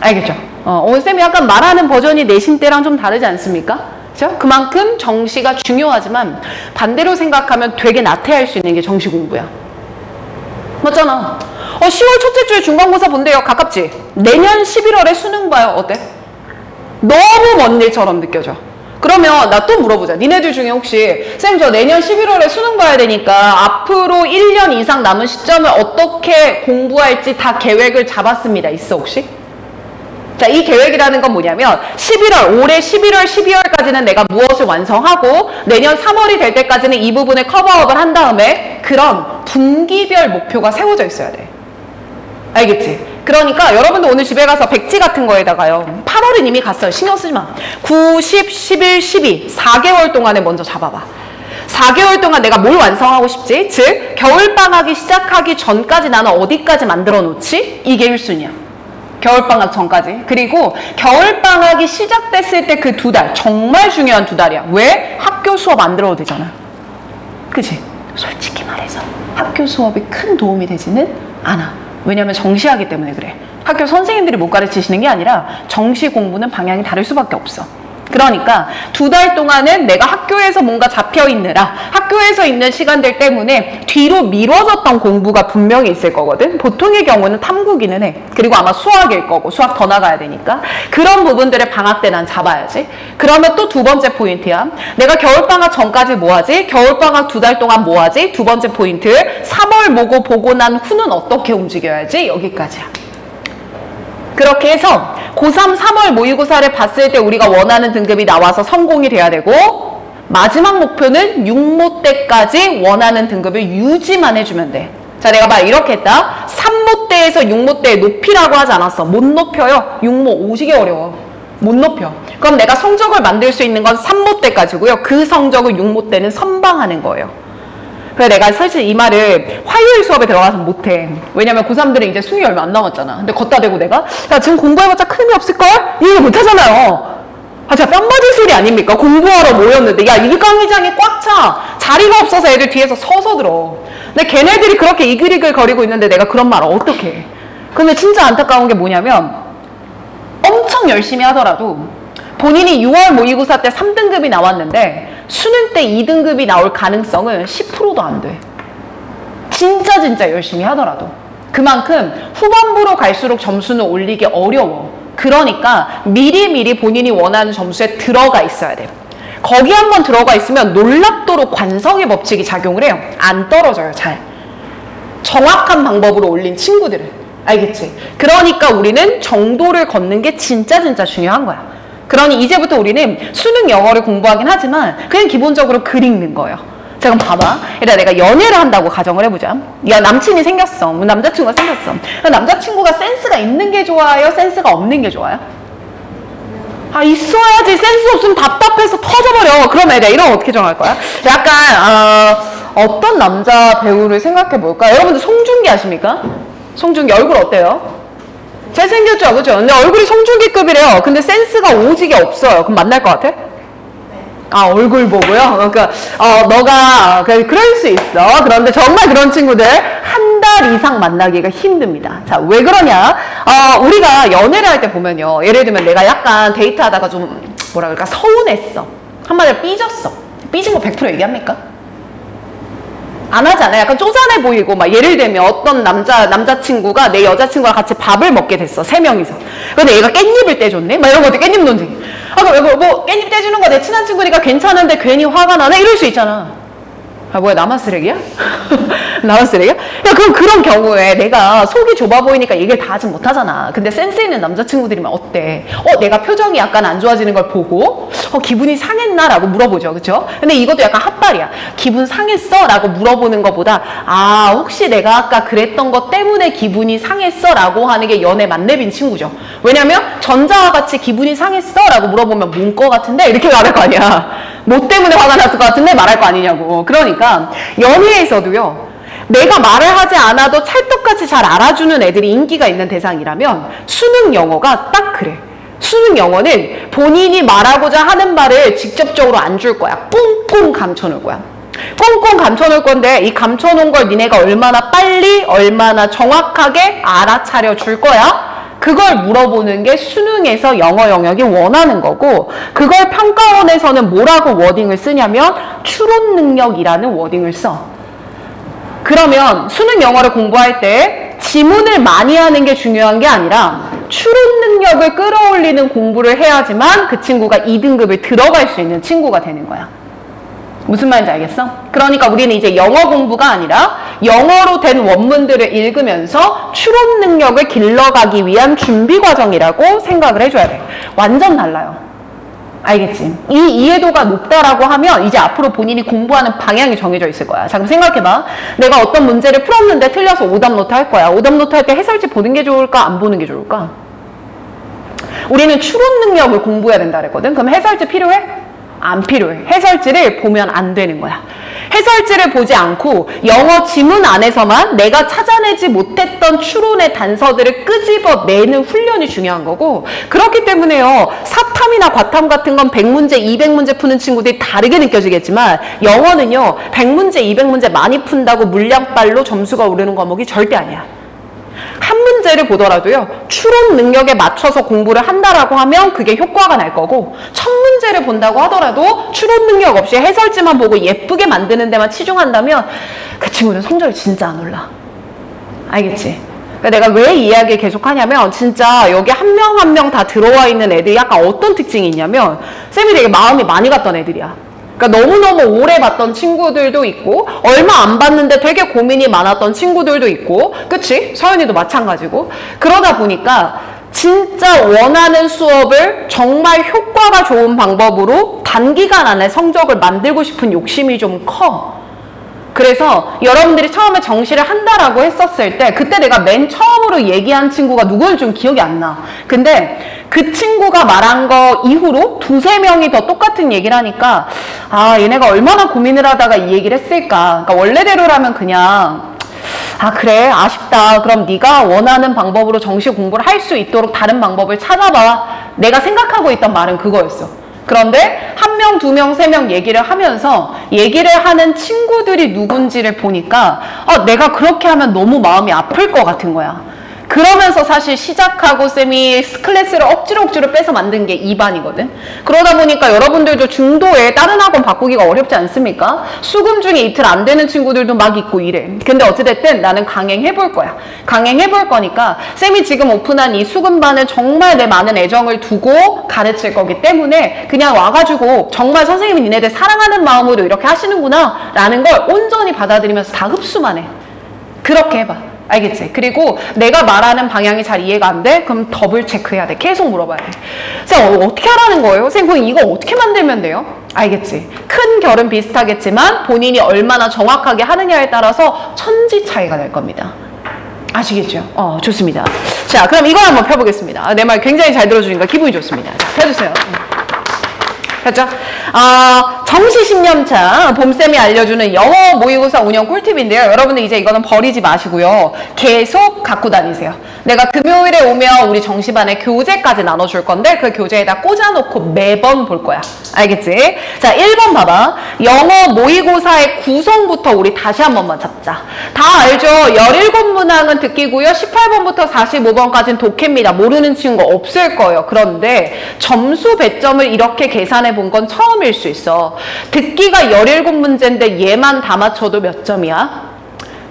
알겠죠? 오늘 쌤이 약간 말하는 버전이 내신 때랑 좀 다르지 않습니까? 그렇죠? 그만큼 정시가 중요하지만 반대로 생각하면 되게 나태할 수 있는 게 정시 공부야. 맞잖아. 10월 첫째 주에 중간고사 본대요. 가깝지? 내년 11월에 수능 봐요. 어때? 너무 먼 일처럼 느껴져. 그러면 나 또 물어보자. 니네들 중에 혹시 쌤 저 내년 11월에 수능 봐야 되니까 앞으로 1년 이상 남은 시점을 어떻게 공부할지 다 계획을 잡았습니다. 있어 혹시? 자, 이 계획이라는 건 뭐냐면 11월, 올해 11월, 12월까지는 내가 무엇을 완성하고 내년 3월이 될 때까지는 이 부분을 커버업을 한 다음에 그런 분기별 목표가 세워져 있어야 돼. 알겠지? 그러니까 여러분도 오늘 집에 가서 백지 같은 거에다가요. 8월은 이미 갔어요. 신경 쓰지 마. 9, 10, 11, 12 4개월 동안에 먼저 잡아봐. 4개월 동안 내가 뭘 완성하고 싶지? 즉 겨울방학이 시작하기 전까지 나는 어디까지 만들어 놓지? 이게 1순위야. 겨울방학 전까지. 그리고 겨울방학이 시작됐을 때 그 2달 정말 중요한 2달이야. 왜? 학교 수업 안 들어도 되잖아. 그치? 솔직히 말해서 학교 수업이 큰 도움이 되지는 않아. 왜냐면 정시하기 때문에 그래. 학교 선생님들이 못 가르치시는 게 아니라 정시 공부는 방향이 다를 수밖에 없어. 그러니까 2달 동안은 내가 학교에서 뭔가 잡혀있느라 학교에서 있는 시간들 때문에 뒤로 미뤄졌던 공부가 분명히 있을 거거든. 보통의 경우는 탐구기는 해. 그리고 아마 수학일 거고 수학 더 나가야 되니까 그런 부분들을 방학 때 난 잡아야지. 그러면 또 두 번째 포인트야. 내가 겨울방학 전까지 뭐하지? 겨울방학 2달 동안 뭐하지? 두 번째 포인트 3월 모고 보고 난 후는 어떻게 움직여야지? 여기까지야. 그렇게 해서 고3 3월 모의고사를 봤을 때 우리가 원하는 등급이 나와서 성공이 돼야 되고 마지막 목표는 6모 때까지 원하는 등급을 유지만 해주면 돼. 자, 내가 봐 이렇게 했다. 3모 때에서 6모 때의 높이라고 하지 않았어. 못 높여요. 6모 오지게 어려워. 못 높여. 그럼 내가 성적을 만들 수 있는 건 3모 때까지고요. 그 성적을 6모 때는 선방하는 거예요. 그래서 내가 사실 이 말을 화요일 수업에 들어가서 못해. 왜냐면 고3들은 이제 수능이 얼마 안 남았잖아. 근데 걷다 대고 내가 야 지금 공부해봤자 큰 의미 없을걸? 이거 못하잖아요. 아, 진짜 뺨 맞을 소리 아닙니까? 공부하러 모였는데 야 이 강의장이 꽉 차. 자리가 없어서 애들 뒤에서 서서 들어. 근데 걔네들이 그렇게 이글이글 거리고 있는데 내가 그런 말을 어떻게 해. 근데 진짜 안타까운 게 뭐냐면 엄청 열심히 하더라도 본인이 6월 모의고사 때 3등급이 나왔는데 수능 때 2등급이 나올 가능성은 10%도 안 돼. 진짜 열심히 하더라도. 그만큼 후반부로 갈수록 점수는 올리기 어려워. 그러니까 미리미리 본인이 원하는 점수에 들어가 있어야 돼. 거기 한번 들어가 있으면 놀랍도록 관성의 법칙이 작용을 해요. 안 떨어져요, 잘. 정확한 방법으로 올린 친구들은. 알겠지? 그러니까 우리는 정도를 걷는 게 진짜 중요한 거야. 그러니 이제부터 우리는 수능 영어를 공부하긴 하지만 그냥 기본적으로 글 읽는 거예요. 자, 그럼 봐봐. 일단 내가 연애를 한다고 가정을 해보자. 야, 남친이 생겼어. 남자친구가 생겼어. 남자친구가 센스가 있는 게 좋아요? 센스가 없는 게 좋아요? 아, 있어야지. 센스 없으면 답답해서 터져버려. 그럼 내가 이런 거 어떻게 정할 거야? 약간 어떤 남자 배우를 생각해 볼까? 여러분들 송중기 아십니까? 송중기 얼굴 어때요? 잘생겼죠? 그죠? 근데 얼굴이 송중기급이래요. 근데 센스가 오지게 없어요. 그럼 만날 것 같아? 아, 얼굴 보고요? 그러니까, 너가, 그럴 수 있어. 그런데 정말 그런 친구들 한 달 이상 만나기가 힘듭니다. 자, 왜 그러냐? 우리가 연애를 할 때 보면요. 예를 들면 내가 약간 데이트하다가 좀, 뭐라 그럴까, 서운했어. 한마디로 삐졌어. 삐진 거 100% 얘기합니까? 안 하잖아요. 약간 쪼잔해 보이고 막 예를 들면 어떤 남자친구가 내 여자친구랑 같이 밥을 먹게 됐어. 3명이서. 근데 얘가 깻잎을 떼줬네? 막 이런 것도 깻잎 논쟁이. 그럼 뭐 깻잎 떼주는 거 내 친한 친구니까 괜찮은데 괜히 화가 나네? 이럴 수 있잖아. 아, 뭐야, 나만 쓰레기야? 나만 쓰레기야? 야, 그럼 그런 경우에 내가 속이 좁아 보이니까 얘기를 다 하진 못하잖아. 근데 센스 있는 남자친구들이면 어때? 내가 표정이 약간 안 좋아지는 걸 보고 기분이 상했나? 라고 물어보죠. 그쵸? 근데 이것도 약간 핫발이야. 기분 상했어? 라고 물어보는 것보다 혹시 내가 아까 그랬던 것 때문에 기분이 상했어? 라고 하는 게 연애 만렙인 친구죠. 왜냐면 전자와 같이 기분이 상했어? 라고 물어보면 뭔 거 같은데? 이렇게 말할 거 아니야. 뭐 때문에 화가 났을 것 같은데 말할 거 아니냐고. 그러니까 연애에서도요. 내가 말을 하지 않아도 찰떡같이 잘 알아주는 애들이 인기가 있는 대상이라면 수능 영어가 딱 그래. 수능 영어는 본인이 말하고자 하는 말을 직접적으로 안 줄 거야. 꽁꽁 감춰놓을 거야. 꽁꽁 감춰놓을 건데 이 감춰놓은 걸 니네가 얼마나 빨리 얼마나 정확하게 알아차려 줄 거야? 그걸 물어보는 게 수능에서 영어 영역이 원하는 거고, 그걸 평가원에서는 뭐라고 워딩을 쓰냐면 추론 능력이라는 워딩을 써. 그러면 수능 영어를 공부할 때 지문을 많이 하는 게 중요한 게 아니라 추론 능력을 끌어올리는 공부를 해야지만 그 친구가 2등급을 들어갈 수 있는 친구가 되는 거야. 무슨 말인지 알겠어? 그러니까 우리는 이제 영어 공부가 아니라 영어로 된 원문들을 읽으면서 추론 능력을 길러가기 위한 준비 과정이라고 생각을 해줘야 돼. 완전 달라요. 알겠지? 이 이해도가 높다라고 하면 이제 앞으로 본인이 공부하는 방향이 정해져 있을 거야. 자, 그럼 생각해봐. 내가 어떤 문제를 풀었는데 틀려서 오답노트 할 거야. 오답노트 할 때 해설지 보는 게 좋을까? 안 보는 게 좋을까? 우리는 추론 능력을 공부해야 된다 그랬거든. 그럼 해설지 필요해? 안 필요해. 해설지를 보면 안 되는 거야. 해설지를 보지 않고 영어 지문 안에서만 내가 찾아내지 못했던 추론의 단서들을 끄집어내는 훈련이 중요한 거고, 그렇기 때문에요. 사탐이나 과탐 같은 건 100문제, 200문제 푸는 친구들이 다르게 느껴지겠지만 영어는요. 100문제, 200문제 많이 푼다고 물량빨로 점수가 오르는 과목이 절대 아니야. 한 문제를 보더라도요. 추론 능력에 맞춰서 공부를 한다라고 하면 그게 효과가 날 거고, 1000문제를 본다고 하더라도 추론 능력 없이 해설지만 보고 예쁘게 만드는 데만 치중한다면 그 친구는 성적이 진짜 안 올라. 알겠지? 그러니까 내가 왜 이 이야기를 계속 하냐면 진짜 여기 한 명 한 명 다 들어와 있는 애들이 약간 어떤 특징이 있냐면 쌤이 되게 마음이 많이 갔던 애들이야. 그러니까 너무너무 오래 봤던 친구들도 있고 얼마 안 봤는데 되게 고민이 많았던 친구들도 있고, 그치? 서연이도 마찬가지고. 그러다 보니까 진짜 원하는 수업을 정말 효과가 좋은 방법으로 단기간 안에 성적을 만들고 싶은 욕심이 좀 커. 그래서 여러분들이 처음에 정시를 한다라고 했었을 때 그때 내가 맨 처음으로 얘기한 친구가 누구인지 좀 기억이 안 나. 근데 그 친구가 말한 거 이후로 2~3명이 더 똑같은 얘기를 하니까 아, 얘네가 얼마나 고민을 하다가 이 얘기를 했을까. 그러니까 원래대로라면 그냥 아, 그래, 아쉽다. 그럼 네가 원하는 방법으로 정시 공부를 할 수 있도록 다른 방법을 찾아봐. 내가 생각하고 있던 말은 그거였어. 그런데 1명, 2명, 3명 얘기를 하면서 얘기를 하는 친구들이 누군지를 보니까 내가 그렇게 하면 너무 마음이 아플 것 같은 거야. 그러면서 사실 시작하고 쌤이 클래스를 억지로 빼서 만든 게 2반이거든. 그러다 보니까 여러분들도 중도에 다른 학원 바꾸기가 어렵지 않습니까? 수금 중에 이틀 안 되는 친구들도 막 있고 이래. 근데 어찌됐든 나는 강행해볼 거야. 강행해볼 거니까 쌤이 지금 오픈한 이 수금반을 정말 내 많은 애정을 두고 가르칠 거기 때문에 그냥 와가지고 정말 선생님이 니네들 사랑하는 마음으로 이렇게 하시는구나 라는 걸 온전히 받아들이면서 다 흡수만 해. 그렇게 해봐. 알겠지? 그리고 내가 말하는 방향이 잘 이해가 안 돼? 그럼 더블 체크해야 돼. 계속 물어봐야 돼. 쌤, 어떻게 하라는 거예요? 쌤, 그럼 이거 어떻게 만들면 돼요? 알겠지? 큰 결은 비슷하겠지만 본인이 얼마나 정확하게 하느냐에 따라서 천지 차이가 날 겁니다. 아시겠죠? 좋습니다. 자, 그럼 이걸 한번 펴보겠습니다. 내 말 굉장히 잘 들어주니까 기분이 좋습니다. 자, 펴주세요. 됐죠? 정시 10년차 봄쌤이 알려주는 영어 모의고사 운영 꿀팁인데요. 여러분들 이제 이거는 버리지 마시고요. 계속 갖고 다니세요. 내가 금요일에 오면 우리 정시반에 교재까지 나눠줄 건데 그 교재에다 꽂아놓고 매번 볼 거야. 알겠지? 자, 1번 봐봐. 영어 모의고사의 구성부터 우리 다시 한 번만 잡자. 다 알죠? 17문항은 듣기고요. 18번부터 45번까지는 독해입니다. 모르는 친구 없을 거예요. 그런데 점수 배점을 이렇게 계산해 본 건 처음일 수 있어. 듣기가 17문제인데 얘만 다 맞춰도 몇 점이야?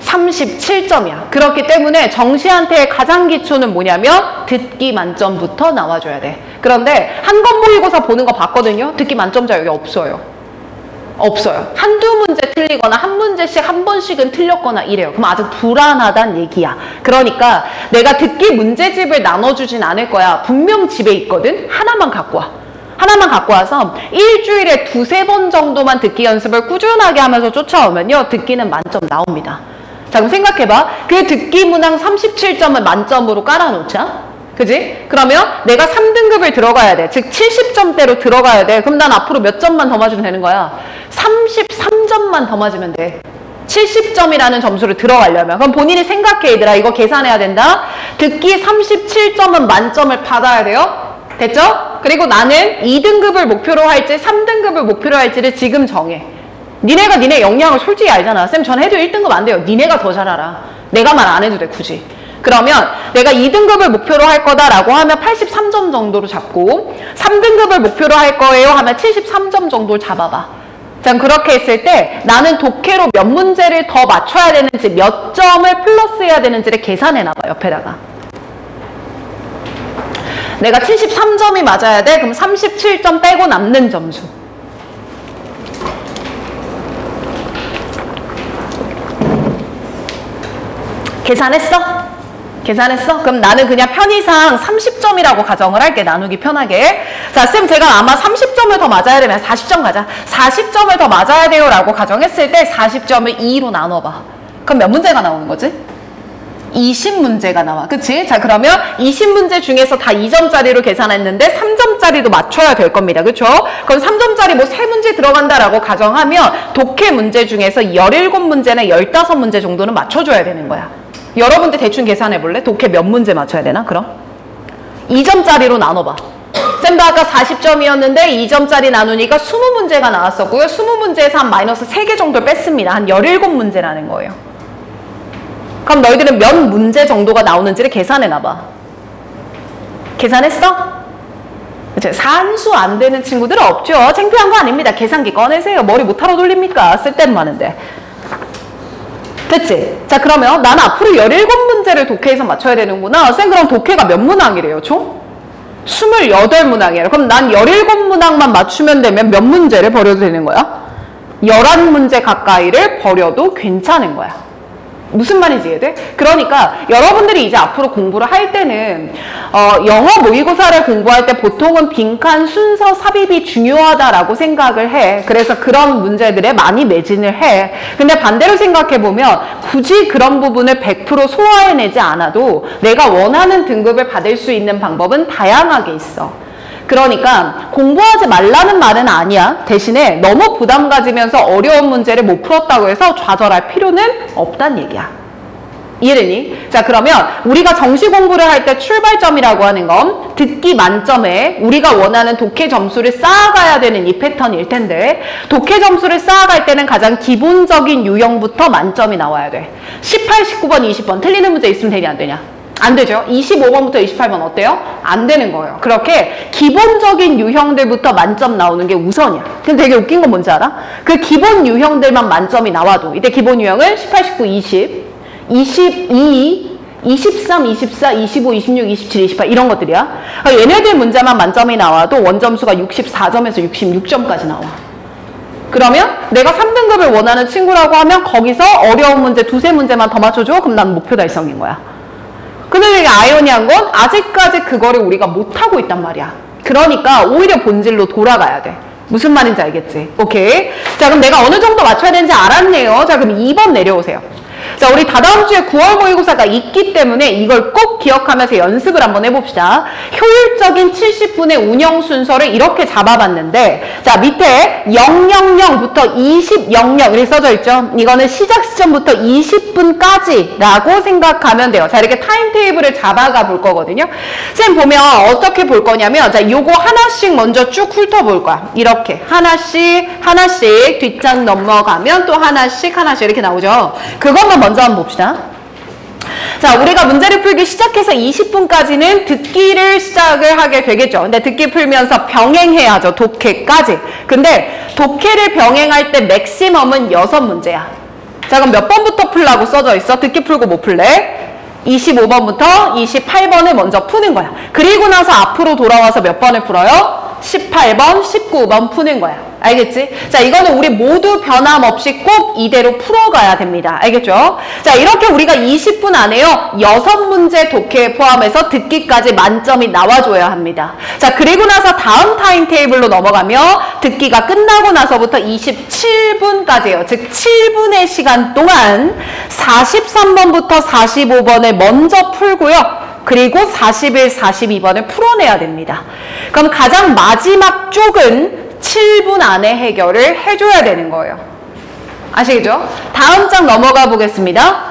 37점이야. 그렇기 때문에 정시한테의 가장 기초는 뭐냐면 듣기 만점부터 나와줘야 돼. 그런데 한 권 모의고사 보는 거 봤거든요. 듣기 만점자 여기 없어요. 없어요. 한두 문제 틀리거나 한 문제씩 한 번씩은 틀렸거나 이래요. 그럼 아주 불안하다는 얘기야. 그러니까 내가 듣기 문제집을 나눠주진 않을 거야. 분명 집에 있거든. 하나만 갖고 와. 하나만 갖고 와서 일주일에 2~3번 정도만 듣기 연습을 꾸준하게 하면서 쫓아오면요. 듣기는 만점 나옵니다. 자, 그럼 생각해봐. 그 듣기 문항 37점을 만점으로 깔아놓자. 그지? 그러면 내가 3등급을 들어가야 돼. 즉 70점대로 들어가야 돼. 그럼 난 앞으로 몇 점만 더 맞으면 되는 거야? 33점만 더 맞으면 돼. 70점이라는 점수를 들어가려면. 그럼 본인이 생각해, 얘들아. 이거 계산해야 된다. 듣기 37점은 만점을 받아야 돼요. 됐죠? 그리고 나는 2등급을 목표로 할지 3등급을 목표로 할지를 지금 정해. 니네가 니네 역량을 솔직히 알잖아. 쌤 전 해도 1등급 안 돼요. 니네가 더 잘 알아. 내가 말 안 해도 돼 굳이. 그러면 내가 2등급을 목표로 할 거다라고 하면 83점 정도로 잡고 3등급을 목표로 할 거예요 하면 73점 정도를 잡아봐. 자, 그렇게 했을 때 나는 독해로 몇 문제를 더 맞춰야 되는지 몇 점을 플러스해야 되는지를 계산해놔봐. 옆에다가. 내가 73점이 맞아야 돼? 그럼 37점 빼고 남는 점수. 계산했어? 계산했어? 그럼 나는 그냥 편의상 30점이라고 가정을 할게. 나누기 편하게. 자, 쌤 제가 아마 30점을 더 맞아야 되면 40점 가자. 40점을 더 맞아야 돼요 라고 가정했을 때 40점을 2로 나눠봐. 그럼 몇 문제가 나오는 거지? 20문제가 나와. 그치? 자, 그러면 20문제 중에서 다 2점짜리로 계산했는데 3점짜리도 맞춰야 될 겁니다. 그쵸? 그럼 3점짜리 뭐 3문제 들어간다라고 가정하면 독해 문제 중에서 17문제나 15문제 정도는 맞춰줘야 되는 거야. 여러분들 대충 계산해 볼래? 독해 몇 문제 맞춰야 되나? 그럼? 2점짜리로 나눠봐. 쌤도 아까 40점이었는데 2점짜리 나누니까 20문제가 나왔었고요. 20문제에서 한 마이너스 3개 정도 뺐습니다. 한 17문제라는 거예요. 그럼 너희들은 몇 문제 정도가 나오는지를 계산해놔봐. 계산했어? 그치? 산수 안 되는 친구들은 없죠. 창피한 거 아닙니다. 계산기 꺼내세요. 머리 못하러 돌립니까? 쓸데는 많은데. 됐지? 자, 그러면 나는 앞으로 17문제를 독해에서 맞춰야 되는구나. 쌤 그럼 독해가 몇 문항이래요? 총? 28문항이에요. 그럼 난 17문항만 맞추면 되면 몇 문제를 버려도 되는 거야? 11문제 가까이를 버려도 괜찮은 거야. 무슨 말인지 이해돼? 그러니까 여러분들이 이제 앞으로 공부를 할 때는 영어 모의고사를 공부할 때 보통은 빈칸, 순서, 삽입이 중요하다라고 생각을 해. 그래서 그런 문제들에 많이 매진을 해. 근데 반대로 생각해보면 굳이 그런 부분을 100% 소화해내지 않아도 내가 원하는 등급을 받을 수 있는 방법은 다양하게 있어. 그러니까 공부하지 말라는 말은 아니야. 대신에 너무 부담 가지면서 어려운 문제를 못 풀었다고 해서 좌절할 필요는 없단 얘기야. 이해되니? 자, 그러면 우리가 정시 공부를 할 때 출발점이라고 하는 건 듣기 만점에 우리가 원하는 독해 점수를 쌓아가야 되는 이 패턴일 텐데 독해 점수를 쌓아갈 때는 가장 기본적인 유형부터 만점이 나와야 돼. 18, 19번, 20번 틀리는 문제 있으면 되냐 안 되냐? 안 되죠. 25번부터 28번 어때요? 안 되는 거예요. 그렇게 기본적인 유형들부터 만점 나오는 게 우선이야. 근데 되게 웃긴 건 뭔지 알아? 그 기본 유형들만 만점이 나와도 이때 기본 유형은 18, 19, 20, 22, 23, 24, 25, 26, 27, 28 이런 것들이야. 얘네들 문제만 만점이 나와도 원점수가 64점에서 66점까지 나와. 그러면 내가 3등급을 원하는 친구라고 하면 거기서 어려운 문제 두세 문제만 더 맞춰줘? 그럼 난 목표 달성인 거야. 근데 되게 아이러니한 건 아직까지 그거를 우리가 못하고 있단 말이야. 그러니까 오히려 본질로 돌아가야 돼. 무슨 말인지 알겠지? 오케이. 자, 그럼 내가 어느 정도 맞춰야 되는지 알았네요. 자, 그럼 2번 내려오세요. 자, 우리 다다음 주에 9월 모의고사가 있기 때문에 이걸 꼭 기억하면서 연습을 한번 해봅시다. 효율적인 70분의 운영 순서를 이렇게 잡아봤는데 자, 밑에 000부터 2000 이렇게 써져 있죠. 이거는 시작 시점부터 20분까지 라고 생각하면 돼요. 자, 이렇게 타임테이블을 잡아가 볼 거거든요. 쌤 보면 어떻게 볼 거냐면 자, 요거 하나씩 먼저 쭉 훑어볼 거야. 이렇게 하나씩 하나씩 뒷장 넘어가면 또 하나씩 이렇게 나오죠. 그것만 먼저 한번 봅시다. 자, 우리가 문제를 풀기 시작해서 20분까지는 듣기를 시작을 하게 되겠죠. 근데 듣기 풀면서 병행해야죠. 독해까지. 근데 독해를 병행할 때 맥시멈은 6문제야. 자, 그럼 몇 번부터 풀라고 써져 있어? 듣기 풀고 못 풀래? 25번부터 28번을 먼저 푸는 거야. 그리고 나서 앞으로 돌아와서 몇 번을 풀어요? 18번, 19번 푸는 거야. 알겠지? 자, 이거는 우리 모두 변함없이 꼭 이대로 풀어가야 됩니다. 알겠죠? 자, 이렇게 우리가 20분 안에요. 6문제 독해 포함해서 듣기까지 만점이 나와줘야 합니다. 자, 그리고 나서 다음 타임테이블로 넘어가며 듣기가 끝나고 나서부터 27분까지예요. 즉 7분의 시간 동안 43번부터 45번을 먼저 풀고요. 그리고 41, 42번을 풀어내야 됩니다. 그럼 가장 마지막 쪽은 7분 안에 해결을 해줘야 되는 거예요. 아시겠죠? 다음 장 넘어가 보겠습니다.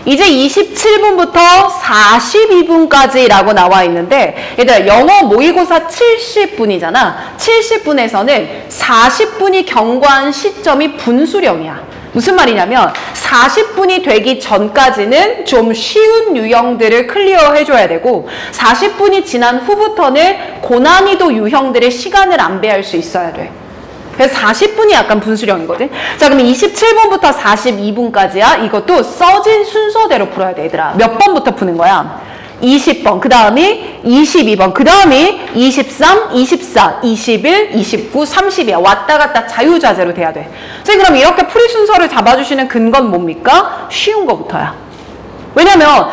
이제 27분부터 42분까지라고 나와 있는데 얘들아 영어 모의고사 70분이잖아. 70분에서는 40분이 경과한 시점이 분수령이야. 무슨 말이냐면 40분이 되기 전까지는 좀 쉬운 유형들을 클리어 해줘야 되고 40분이 지난 후부터는 고난이도 유형들의 시간을 안배할 수 있어야 돼. 그래서 40분이 약간 분수령이거든. 자, 그럼 27분부터 42분까지야. 이것도 써진 순서대로 풀어야 돼, 얘들아. 몇 번부터 푸는 거야? 20번, 그 다음이 22번, 그 다음이 23, 24, 21, 29, 30이야. 왔다 갔다 자유자재로 돼야 돼. 선생님, 그럼 이렇게 풀이 순서를 잡아주시는 근거는 뭡니까? 쉬운 거부터야. 왜냐면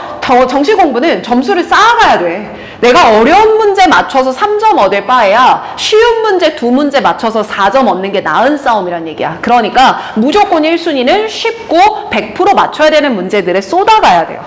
정시 공부는 점수를 쌓아가야 돼. 내가 어려운 문제 맞춰서 3점 얻을 바에야 쉬운 문제 2문제 맞춰서 4점 얻는 게 나은 싸움이란 얘기야. 그러니까 무조건 1순위는 쉽고 100% 맞춰야 되는 문제들에 쏟아가야 돼요.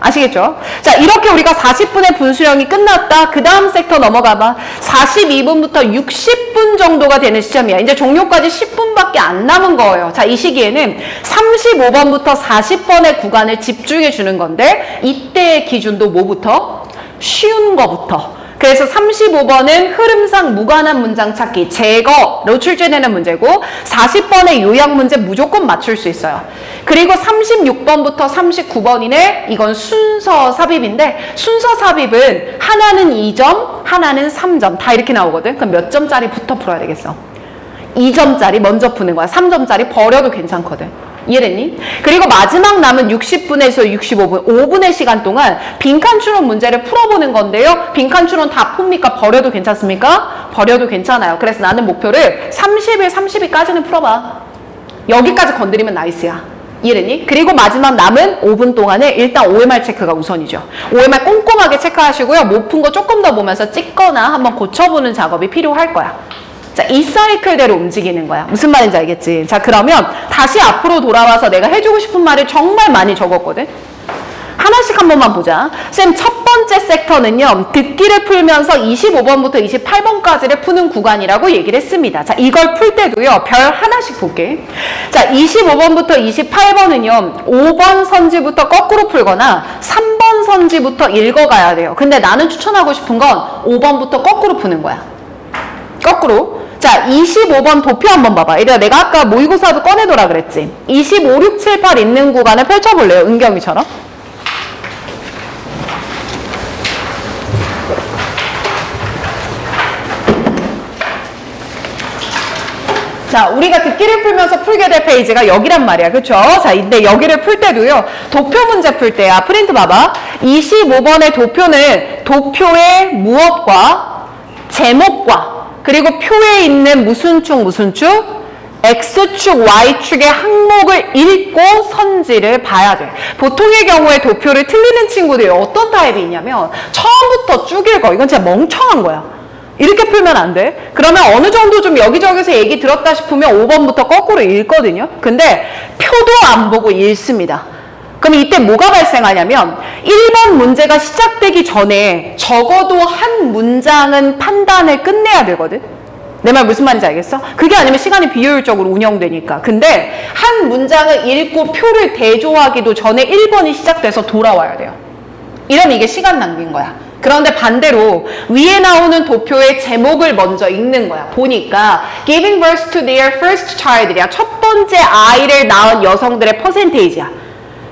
아시겠죠? 자, 이렇게 우리가 40분의 분수령이 끝났다. 그 다음 섹터 넘어가봐. 42분부터 60분 정도가 되는 시점이야. 이제 종료까지 10분밖에 안 남은 거예요. 자, 이 시기에는 35번부터 40번의 구간을 집중해 주는 건데 이때의 기준도 뭐부터? 쉬운 거부터. 그래서 35번은 흐름상 무관한 문장 찾기, 제거로 출제되는 문제고 40번의 요약 문제 무조건 맞출 수 있어요. 그리고 36번부터 39번이네. 이건 순서 삽입인데 순서 삽입은 하나는 2점, 하나는 3점 다 이렇게 나오거든. 그럼 몇 점짜리부터 풀어야 되겠어? 2점짜리 먼저 푸는 거야. 3점짜리 버려도 괜찮거든. 이해됐니? 그리고 마지막 남은 60분에서 65분, 5분의 시간 동안 빈칸 추론 문제를 풀어보는 건데요. 빈칸 추론 다 풉니까? 버려도 괜찮습니까? 버려도 괜찮아요. 그래서 나는 목표를 30일, 30일까지는 풀어봐. 여기까지 건드리면 나이스야. 이해됐니? 그리고 마지막 남은 5분 동안에 일단 OMR 체크가 우선이죠. OMR 꼼꼼하게 체크하시고요. 못 푼 거 조금 더 보면서 찍거나 한번 고쳐보는 작업이 필요할 거야. 자, 이 사이클대로 움직이는 거야. 무슨 말인지 알겠지? 자, 그러면 다시 앞으로 돌아와서 내가 해주고 싶은 말을 정말 많이 적었거든? 하나씩 한 번만 보자. 쌤, 첫 번째 섹터는요, 듣기를 풀면서 25번부터 28번까지를 푸는 구간이라고 얘기를 했습니다. 자, 이걸 풀 때도요, 별 하나씩 볼게. 자, 25번부터 28번은요, 5번 선지부터 거꾸로 풀거나 3번 선지부터 읽어가야 돼요. 근데 나는 추천하고 싶은 건 5번부터 거꾸로 푸는 거야. 거꾸로. 자, 25번 도표 한번 봐봐. 얘들아, 내가 아까 모의고사도 꺼내둬라 그랬지? 25, 6, 7, 8 있는 구간을 펼쳐볼래요? 은경이처럼. 자, 우리가 듣기를 풀면서 풀게 될 페이지가 여기란 말이야. 그쵸? 자, 근데 여기를 풀 때도요, 도표 문제 풀 때야. 프린트 봐봐. 25번의 도표는 도표의 무엇과 제목과 그리고 표에 있는 무슨 축? X축, Y축의 항목을 읽고 선지를 봐야 돼. 보통의 경우에 도표를 틀리는 친구들이 어떤 타입이 있냐면 처음부터 쭉 읽어. 이건 진짜 멍청한 거야. 이렇게 풀면 안 돼. 그러면 어느 정도 좀 여기저기서 얘기 들었다 싶으면 5번부터 거꾸로 읽거든요. 근데 표도 안 보고 읽습니다. 그럼 이때 뭐가 발생하냐면 1번 문제가 시작되기 전에 적어도 한 문장은 판단을 끝내야 되거든. 내 말 무슨 말인지 알겠어? 그게 아니면 시간이 비효율적으로 운영되니까. 근데 한 문장을 읽고 표를 대조하기도 전에 1번이 시작돼서 돌아와야 돼요. 이러면 이게 시간 낭비인 거야. 그런데 반대로 위에 나오는 도표의 제목을 먼저 읽는 거야. 보니까 giving birth to their first child이야. 첫 번째 아이를 낳은 여성들의 퍼센테이지야.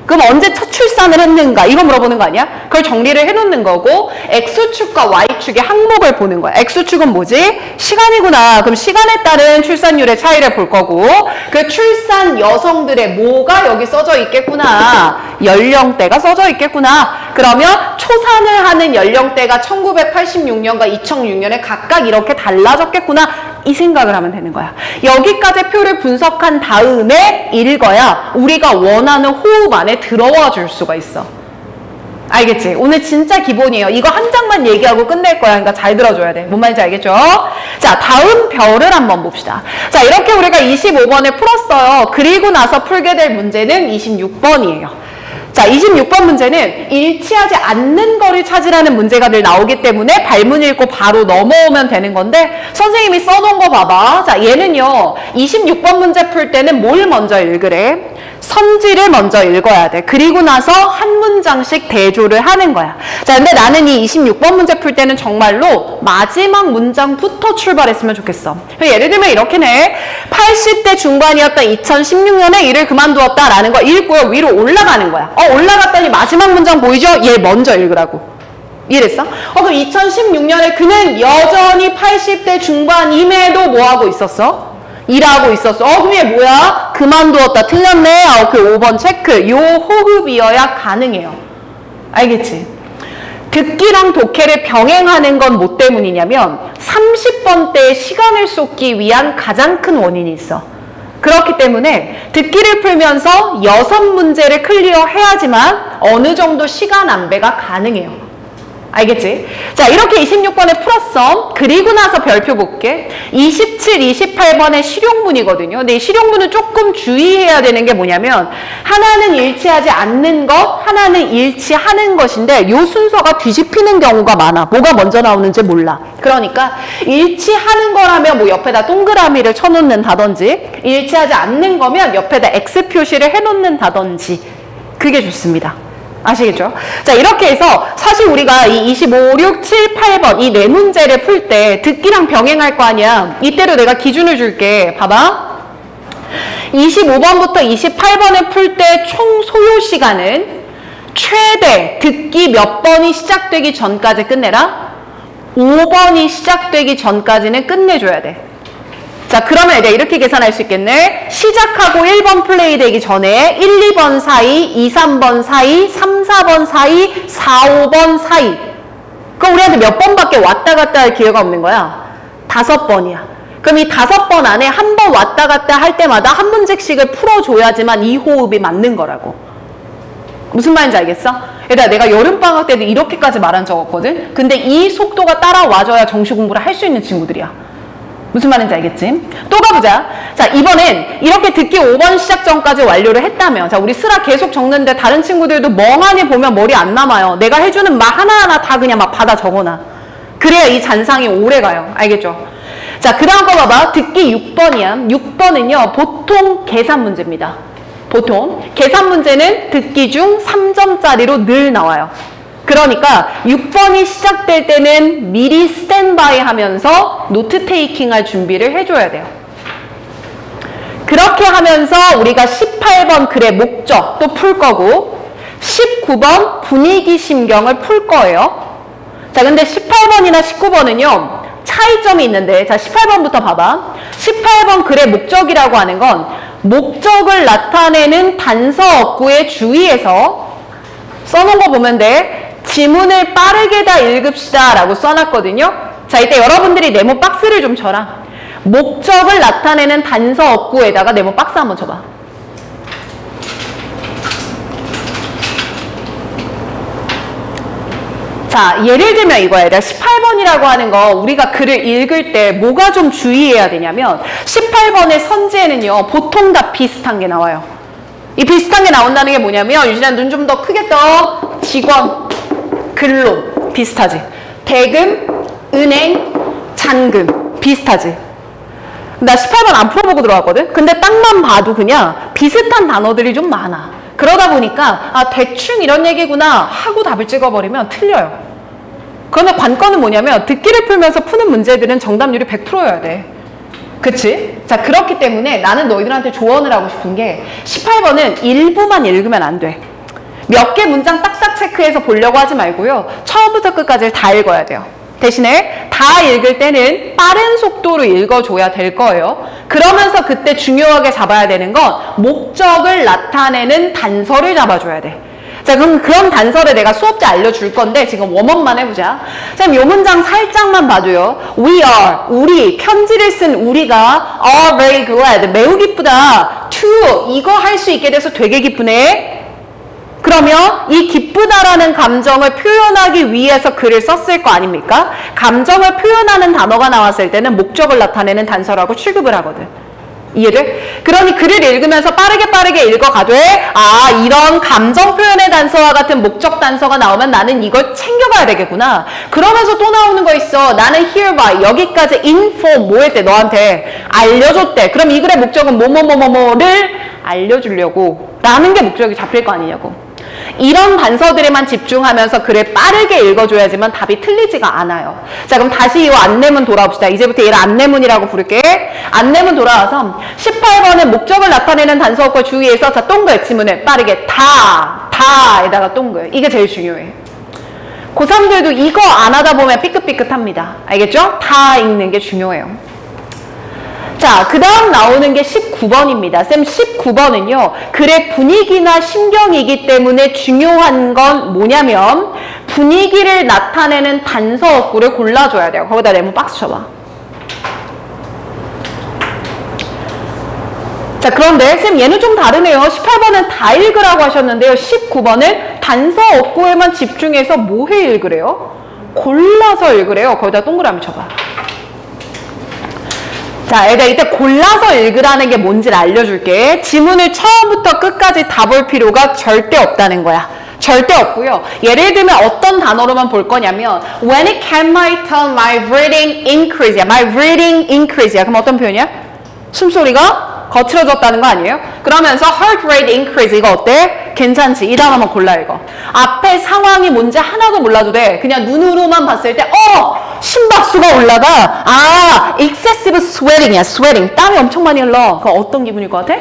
그럼 언제 첫 출산을 했는가? 이거 물어보는 거 아니야? 그걸 정리를 해놓는 거고 X축과 Y축의 항목을 보는 거야. X축은 뭐지? 시간이구나. 그럼 시간에 따른 출산율의 차이를 볼 거고 그 출산 여성들의 뭐가 여기 써져 있겠구나. 연령대가 써져 있겠구나. 그러면 초산을 하는 연령대가 1986년과 2006년에 각각 이렇게 달라졌겠구나. 이 생각을 하면 되는 거야. 여기까지 표를 분석한 다음에 읽어야 우리가 원하는 호흡 안에 들어와 줄 수가 있어. 알겠지? 오늘 진짜 기본이에요. 이거 한 장만 얘기하고 끝낼 거야. 그러니까 잘 들어줘야 돼. 뭔 말인지 알겠죠? 자, 다음 별을 한번 봅시다. 자, 이렇게 우리가 25번을 풀었어요. 그리고 나서 풀게 될 문제는 26번이에요. 자, 26번 문제는 일치하지 않는 거를 찾으라는 문제가 늘 나오기 때문에 발문 읽고 바로 넘어오면 되는 건데 선생님이 써놓은 거 봐봐. 자, 얘는요. 26번 문제 풀 때는 뭘 먼저 읽으래? 선지를 먼저 읽어야 돼. 그리고 나서 한 문장씩 대조를 하는 거야. 자, 근데 나는 이 26번 문제 풀 때는 정말로 마지막 문장부터 출발했으면 좋겠어. 예를 들면 이렇게네. 80대 중반이었던 2016년에 일을 그만두었다라는 거 읽고요. 위로 올라가는 거야. 올라갔더니 마지막 문장 보이죠? 얘 먼저 읽으라고. 이해됐어? 그럼 2016년에 그는 여전히 80대 중반임에도 뭐하고 있었어? 일하고 있었어. 그럼 얘 뭐야? 그만두었다. 틀렸네. 그 5번 체크. 요 호흡이어야 가능해요. 알겠지? 듣기랑 독해를 병행하는 건 뭐 때문이냐면 30번 때에 시간을 쏟기 위한 가장 큰 원인이 있어. 그렇기 때문에 듣기를 풀면서 6문제를 클리어해야지만 어느 정도 시간 안배가 가능해요. 알겠지? 자, 이렇게 26번에 풀었어. 그리고 나서 별표 볼게. 27, 28번에 실용문이거든요. 근데 이 실용문은 조금 주의해야 되는 게 뭐냐면 하나는 일치하지 않는 것, 하나는 일치하는 것인데 이 순서가 뒤집히는 경우가 많아. 뭐가 먼저 나오는지 몰라. 그러니까 일치하는 거라면 뭐 옆에다 동그라미를 쳐놓는다든지 일치하지 않는 거면 옆에다 X 표시를 해놓는다든지 그게 좋습니다. 아시겠죠? 자, 이렇게 해서 사실 우리가 이 25, 6, 7, 8번 이 네 문제를 풀 때 듣기랑 병행할 거 아니야. 이때로 내가 기준을 줄게. 봐봐. 25번부터 28번을 풀 때 총 소요 시간은 최대 듣기 몇 번이 시작되기 전까지 끝내라. 5번이 시작되기 전까지는 끝내줘야 돼. 자, 그러면 이제 이렇게 계산할 수 있겠네. 시작하고 1번 플레이 되기 전에 1, 2번 사이, 2, 3번 사이, 3, 4번 사이, 4, 5번 사이. 그럼 우리한테 몇 번밖에 왔다 갔다 할 기회가 없는 거야? 5번이야. 그럼 이 5번 안에 한 번 왔다 갔다 할 때마다 한 문제씩을 풀어줘야지만 이 호흡이 맞는 거라고. 무슨 말인지 알겠어? 얘들아, 내가 여름방학 때도 이렇게까지 말한 적 없거든? 근데 이 속도가 따라와줘야 정시 공부를 할 수 있는 친구들이야. 무슨 말인지 알겠지? 또 가보자. 자, 이번엔 이렇게 듣기 5번 시작 전까지 완료를 했다면, 자, 우리 쓰라 계속 적는데 다른 친구들도 멍하니 보면 머리 안 남아요. 내가 해주는 말 하나하나 다 그냥 막 받아 적어놔. 그래야 이 잔상이 오래 가요. 알겠죠? 자, 그 다음 거 봐봐. 듣기 6번이야. 6번은요, 보통 계산 문제입니다. 보통. 계산 문제는 듣기 중 3점짜리로 늘 나와요. 그러니까 6번이 시작될 때는 미리 스탠바이 하면서 노트 테이킹 할 준비를 해줘야 돼요. 그렇게 하면서 우리가 18번 글의 목적도 풀 거고 19번 분위기 심경을 풀 거예요. 자, 근데 18번이나 19번은요 차이점이 있는데, 자, 18번부터 봐봐. 18번 글의 목적이라고 하는 건 목적을 나타내는 단서 어구에 주의해서 써놓은 거 보면 돼. 지문을 빠르게 다 읽읍시다 라고 써놨거든요. 자, 이때 여러분들이 네모 박스를 좀 쳐라. 목적을 나타내는 단서 어구에다가 네모 박스 한번 쳐봐. 자, 예를 들면 이거야. 18번이라고 하는 거 우리가 글을 읽을 때 뭐가 좀 주의해야 되냐면 18번의 선지에는요 보통 다 비슷한 게 나와요. 이 비슷한 게 나온다는 게 뭐냐면, 유진아 눈 좀 더 크게 떠. 직원, 근로 비슷하지. 대금, 은행, 잔금 비슷하지. 나 18번 안 풀어보고 들어왔거든. 근데 딱만 봐도 그냥 비슷한 단어들이 좀 많아. 그러다 보니까 아, 대충 이런 얘기구나 하고 답을 찍어버리면 틀려요. 그러면 관건은 뭐냐면 듣기를 풀면서 푸는 문제들은 정답률이 100%여야 돼. 그치? 자, 그렇기 때문에 나는 너희들한테 조언을 하고 싶은 게 18번은 일부만 읽으면 안 돼. 몇 개 문장 딱딱 체크해서 보려고 하지 말고요. 처음부터 끝까지 다 읽어야 돼요. 대신에 다 읽을 때는 빠른 속도로 읽어줘야 될 거예요. 그러면서 그때 중요하게 잡아야 되는 건 목적을 나타내는 단서를 잡아줘야 돼. 자, 그럼 그런 단서를 내가 수업 때 알려줄 건데 지금 웜업만 해보자. 자, 그럼 이 문장 살짝만 봐줘요. We are, 우리, 편지를 쓴 우리가 are very glad, 매우 기쁘다. to, 이거 할 수 있게 돼서 되게 기쁘네. 그러면 이 기쁘다라는 감정을 표현하기 위해서 글을 썼을 거 아닙니까? 감정을 표현하는 단어가 나왔을 때는 목적을 나타내는 단서라고 취급을 하거든. 이해를? 그러니 글을 읽으면서 빠르게 읽어가되 아, 이런 감정 표현의 단서와 같은 목적 단서가 나오면 나는 이걸 챙겨가야 되겠구나. 그러면서 또 나오는 거 있어. 나는 hereby 여기까지 inform 뭐 했대? 너한테 알려줬대. 그럼 이 글의 목적은 뭐뭐뭐뭐를 알려주려고 라는 게 목적이 잡힐 거 아니냐고. 이런 단서들에만 집중하면서 글을 빠르게 읽어줘야지만 답이 틀리지가 않아요. 자, 그럼 다시 이 안내문 돌아옵시다. 이제부터 얘를 안내문이라고 부를게. 안내문 돌아와서 18번은 목적을 나타내는 단서과 주의해서 자, 동글 지문을 빠르게 다에다가 동글. 이게 제일 중요해. 고3들도 이거 안 하다 보면 삐끗삐끗합니다. 알겠죠? 다 읽는 게 중요해요. 자, 그 다음 나오는 게 19번입니다. 쌤 19번은요. 글의 분위기나 심경이기 때문에 중요한 건 뭐냐면 분위기를 나타내는 단서 어구를 골라줘야 돼요. 거기다 네모 박스 쳐봐. 자, 그런데 쌤 얘는 좀 다르네요. 18번은 다 읽으라고 하셨는데요. 19번은 단서 어구에만 집중해서 뭐해 읽으래요? 골라서 읽으래요. 거기다 동그라미 쳐봐. 자, 얘들아 이때 골라서 읽으라는 게 뭔지를 알려줄게. 지문을 처음부터 끝까지 다 볼 필요가 절대 없다는 거야. 절대 없고요. 예를 들면 어떤 단어로만 볼 거냐면 When it can my tone, my breathing increase. My breathing increase. 그럼 어떤 표현이야? 숨소리가 거칠어졌다는 거 아니에요? 그러면서 heart rate increase. 이거 어때? 괜찮지? 이 단어만 골라 읽어. 앞에 상황이 뭔지 하나도 몰라도 돼. 그냥 눈으로만 봤을 때 심박수가 올라가. excessive sweating이야. sweating. 땀이 엄청 많이 흘러. 그럼 어떤 기분일 것 같아?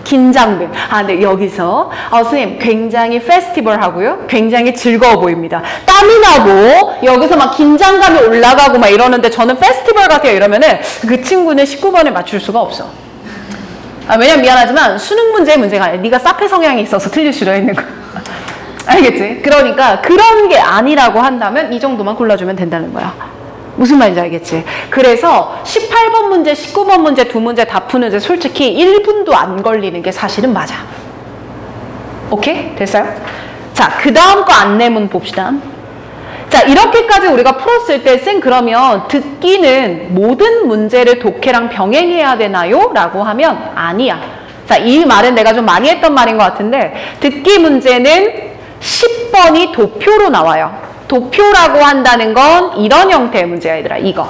긴장돼. 네, 여기서 선생님 굉장히 페스티벌하고요. 굉장히 즐거워 보입니다. 땀이 나고 여기서 막 긴장감이 올라가고 막 이러는데 저는 페스티벌 같아요. 이러면은 그 친구는 19번에 맞출 수가 없어. 왜냐면 미안하지만 수능 문제의 문제가 아니야. 네가 사페 성향이 있어서 틀릴 수도 있는 거야. 알겠지? 그러니까 그런 게 아니라고 한다면 이 정도만 골라주면 된다는 거야. 무슨 말인지 알겠지? 그래서 18번 문제, 19번 문제 두 문제 다 푸는데 솔직히 1분도 안 걸리는 게 사실은 맞아. 오케이? 됐어요? 자, 그 다음 거 안내문 봅시다. 자, 이렇게까지 우리가 풀었을 때 쌤 그러면 듣기는 모든 문제를 독해랑 병행해야 되나요? 라고 하면 아니야. 자, 이 말은 내가 좀 많이 했던 말인 것 같은데 듣기 문제는 10번이 도표로 나와요. 도표라고 한다는 건 이런 형태의 문제야, 얘들아. 이거.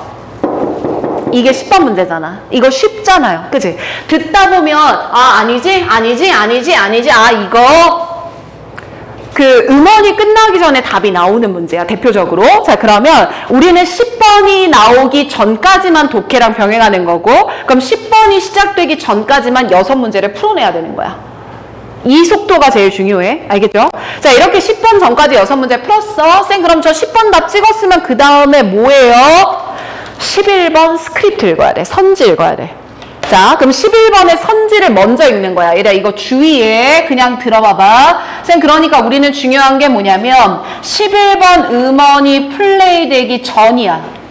이게 10번 문제잖아. 이거 쉽잖아요. 그치? 듣다 보면 아니지? 이거 그 음원이 끝나기 전에 답이 나오는 문제야, 대표적으로. 자, 그러면 우리는 10번이 나오기 전까지만 독해랑 병행하는 거고, 그럼 10번이 시작되기 전까지만 6문제를 풀어내야 되는 거야. 이 속도가 제일 중요해. 알겠죠? 자, 이렇게 10번 전까지 6문제 풀었어. 쌤, 그럼 저 10번 답 찍었으면 그 다음에 뭐예요? 11번 스크립트 읽어야 돼. 선지 읽어야 돼. 자, 그럼 11번의 선지를 먼저 읽는 거야. 얘들아, 이거 주의해. 그냥 들어봐봐. 쌤, 그러니까 우리는 중요한 게 뭐냐면 11번 음원이 플레이되기 전이야.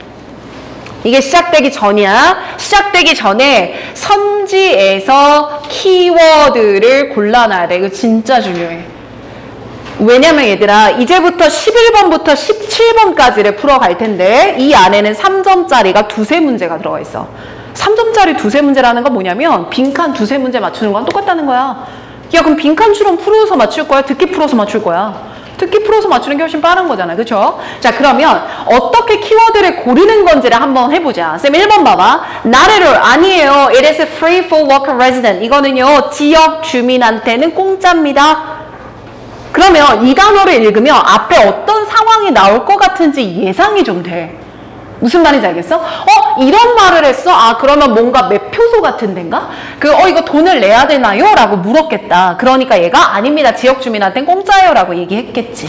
이게 시작되기 전이야. 시작되기 전에 선지에서 키워드를 골라놔야 돼. 이거 진짜 중요해. 왜냐면 얘들아, 이제부터 11번부터 17번까지를 풀어갈 텐데 이 안에는 3점짜리가 두세 문제가 들어가 있어. 3점짜리 두세 문제라는 건 뭐냐면 빈칸 두세 문제 맞추는 건 똑같다는 거야. 야, 그럼 빈칸추론 풀어서 맞출 거야? 듣기 풀어서 맞출 거야? 듣기 풀어서 맞추는 게 훨씬 빠른 거잖아. 그쵸? 자, 그러면 어떻게 키워드를 고르는 건지를 한번 해보자. 쌤 1번 봐봐. Not at all. 아니에요. It is free for local resident. 이거는요, 지역 주민한테는 공짜입니다. 그러면 이 단어를 읽으면 앞에 어떤 상황이 나올 것 같은지 예상이 좀 돼. 무슨 말인지 알겠어? 이런 말을 했어? 그러면 뭔가 매표소 같은 데인가? 이거 돈을 내야 되나요? 라고 물었겠다. 그러니까 얘가 아닙니다. 지역 주민한테는 공짜예요. 라고 얘기했겠지.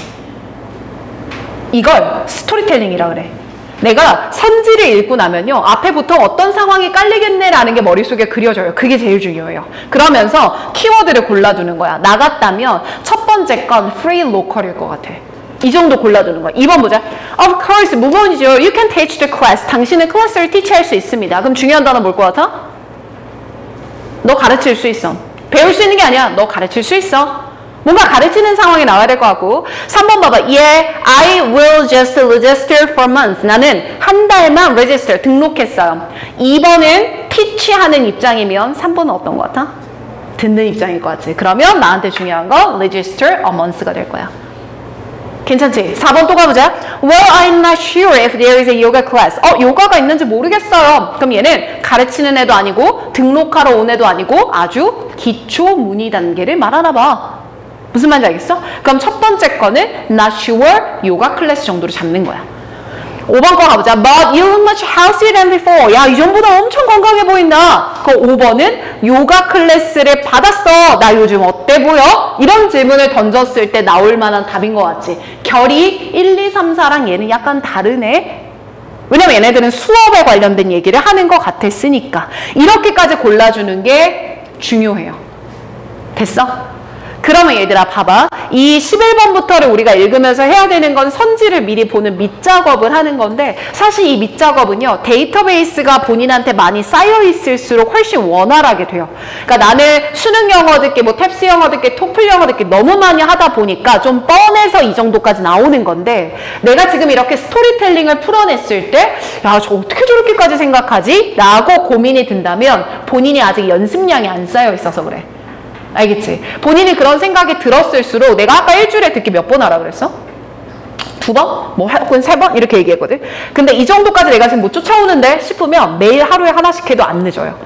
이걸 스토리텔링이라 그래. 내가 선지를 읽고 나면요, 앞에 보통 어떤 상황이 깔리겠네 라는 게 머릿속에 그려져요. 그게 제일 중요해요. 그러면서 키워드를 골라두는 거야. 나 같다면 첫 번째 건 free local일 것 같아. 이 정도 골라두는 거야. 2번 보자. Of course, 무번이죠. You can teach the class. 당신은 클래스를 teach할 수 있습니다. 그럼 중요한 단어 뭘 것 같아? 너 가르칠 수 있어. 배울 수 있는 게 아니야. 너 가르칠 수 있어. 뭔가 가르치는 상황이 나와야 될 것 같고. 3번 봐봐. Yeah, I will just register for months. 나는 한 달만 register, 등록했어요. 2번은 teach 하는 입장이면 3번은 어떤 것 같아? 듣는 입장일 것 같지. 그러면 나한테 중요한 건 register a month가 될 거야. 괜찮지? 4번 또 가보자. Well, I'm not sure if there is a yoga class. 요가가 있는지 모르겠어요. 그럼 얘는 가르치는 애도 아니고 등록하러 온 애도 아니고 아주 기초 문의 단계를 말하나 봐. 무슨 말인지 알겠어? 그럼 첫 번째 거는 not sure 요가 클래스 정도로 잡는 거야. 5번 거 가보자. But you look much healthier than before. 야, 이전보다 엄청 건강해 보인다. 그럼 5번은 요가 클래스를 받았어. 나 요즘 어때 보여? 이런 질문을 던졌을 때 나올 만한 답인 것 같지. 결이 1, 2, 3, 4랑 얘는 약간 다르네. 왜냐면 얘네들은 수업에 관련된 얘기를 하는 것 같았으니까. 이렇게까지 골라주는 게 중요해요. 됐어? 그러면 얘들아 봐봐. 이 11번부터를 우리가 읽으면서 해야 되는 건 선지를 미리 보는 밑작업을 하는 건데 사실 이 밑작업은요. 데이터베이스가 본인한테 많이 쌓여 있을수록 훨씬 원활하게 돼요. 그러니까 나는 수능 영어 듣기, 뭐 탭스 영어 듣기, 토플 영어 듣기 너무 많이 하다 보니까 좀 뻔해서 이 정도까지 나오는 건데 내가 지금 이렇게 스토리텔링을 풀어냈을 때 야, 저 어떻게 저렇게까지 생각하지? 라고 고민이 든다면 본인이 아직 연습량이 안 쌓여 있어서 그래. 알겠지? 본인이 그런 생각이 들었을수록 내가 아까 일주일에 듣기 몇 번 하라 그랬어? 2번? 뭐 혹은 3번? 이렇게 얘기했거든? 근데 이 정도까지 내가 지금 못 쫓아오는데 싶으면 매일 하루에 하나씩 해도 안 늦어요.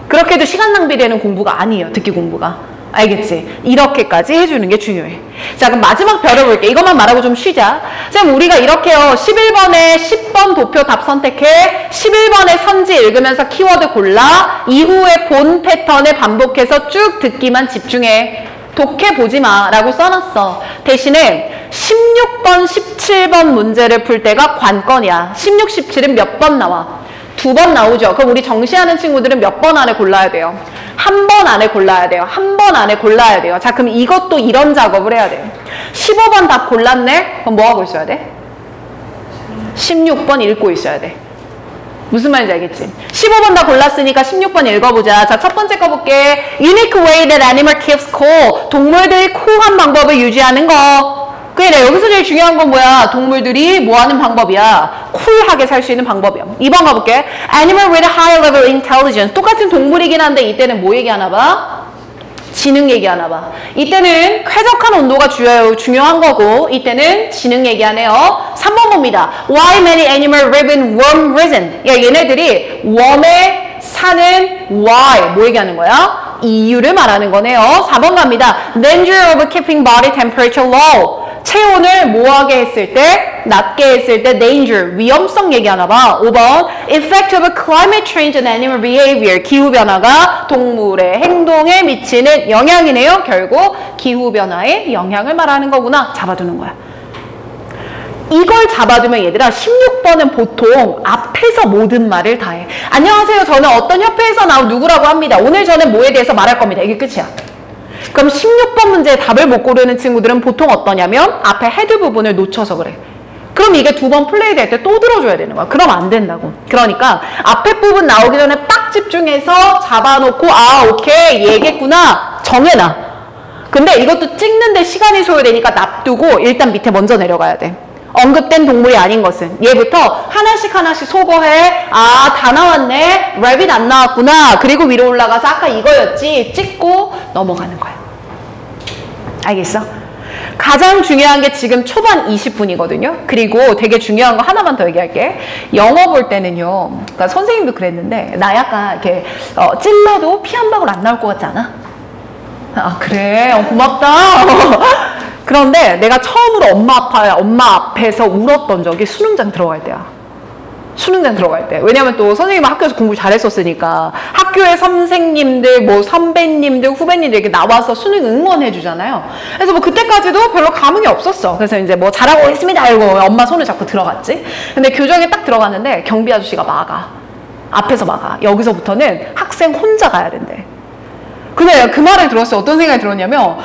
그렇게 해도 시간 낭비되는 공부가 아니에요. 듣기 공부가. 알겠지? 이렇게까지 해주는 게 중요해. 자, 그럼 마지막 별을 볼게. 이것만 말하고 좀 쉬자. 쌤, 우리가 이렇게요. 11번에 10번 도표 답 선택해. 11번에 선지 읽으면서 키워드 골라. 이후에 본 패턴을 반복해서 쭉 듣기만 집중해. 독해 보지 마 라고 써놨어. 대신에 16번, 17번 문제를 풀 때가 관건이야. 16, 17은 몇 번 나와? 2번 나오죠. 그럼 우리 정시하는 친구들은 몇 번 안에 골라야 돼요? 한 번 안에 골라야 돼요. 한 번 안에 골라야 돼요. 자, 그럼 이것도 이런 작업을 해야 돼요. 15번 답 골랐네? 그럼 뭐 하고 있어야 돼? 16번 읽고 있어야 돼. 무슨 말인지 알겠지? 15번 다 골랐으니까 16번 읽어보자. 자, 첫 번째 거 볼게. Unique way that animal keeps cool. 동물들이 쿨한 방법을 유지하는 거. 그래, 여기서 제일 중요한 건 뭐야? 동물들이 뭐 하는 방법이야? 쿨하게 살 수 있는 방법이야. 2번 가볼게. Animal with a high level intelligence. 똑같은 동물이긴 한데 이때는 뭐 얘기하나 봐? 지능 얘기하나 봐. 이때는 쾌적한 온도가 중요한 거고 이때는 지능 얘기하네요. 3번 봅니다. Why many animals live in warm regions? 야, 얘네들이 웜에 사는 why 뭐 얘기하는 거야? 이유를 말하는 거네요. 4번 갑니다. Danger of keeping body temperature low. 체온을 뭐하게 했을 때? 낮게 했을 때 danger, 위험성 얘기하나 봐. 5번 effect of climate change on animal behavior. 기후변화가 동물의 행동에 미치는 영향이네요. 결국 기후변화의 영향을 말하는 거구나. 잡아두는 거야. 이걸 잡아두면 얘들아 16번은 보통 앞에서 모든 말을 다 해. 안녕하세요. 저는 어떤 협회에서 나온 누구라고 합니다. 오늘 저는 뭐에 대해서 말할 겁니다. 이게 끝이야. 그럼 16번 문제에 답을 못 고르는 친구들은 보통 어떠냐면 앞에 헤드 부분을 놓쳐서 그래. 그럼 이게 2번 플레이 될 때 또 들어줘야 되는 거야. 그럼 안 된다고. 그러니까 앞에 부분 나오기 전에 딱 집중해서 잡아놓고 아 오케이 얘겠구나 정해놔. 근데 이것도 찍는데 시간이 소요되니까 놔두고 일단 밑에 먼저 내려가야 돼. 언급된 동물이 아닌 것은 얘부터 하나씩 소거해. 아, 다 나왔네. 래빗 안 나왔구나. 그리고 위로 올라가서 아까 이거였지. 찍고 넘어가는 거야. 알겠어? 가장 중요한 게 지금 초반 20분이거든요. 그리고 되게 중요한 거 하나만 더 얘기할게. 영어 볼 때는요. 그러니까 선생님도 그랬는데 나 약간 이렇게 찔러도 피 한 방울 안 나올 것 같지 않아? 아, 그래. 고맙다. 그런데 내가 처음으로 엄마 앞에서 울었던 적이 수능장 들어갈 때야. 수능장 들어갈 때. 왜냐면 또 선생님은 학교에서 공부를 잘했었으니까 학교의 선생님들, 뭐 선배님들, 후배님들 이렇게 나와서 수능 응원해 주잖아요. 그래서 뭐 그때까지도 별로 감흥이 없었어. 그래서 이제 뭐 잘하고 있습니다 이러고 엄마 손을 잡고 들어갔지. 근데 교정에 딱 들어갔는데 경비 아저씨가 막아. 앞에서 막아. 여기서부터는 학생 혼자 가야 된대. 근데 그 말을 들었을 때 어떤 생각이 들었냐면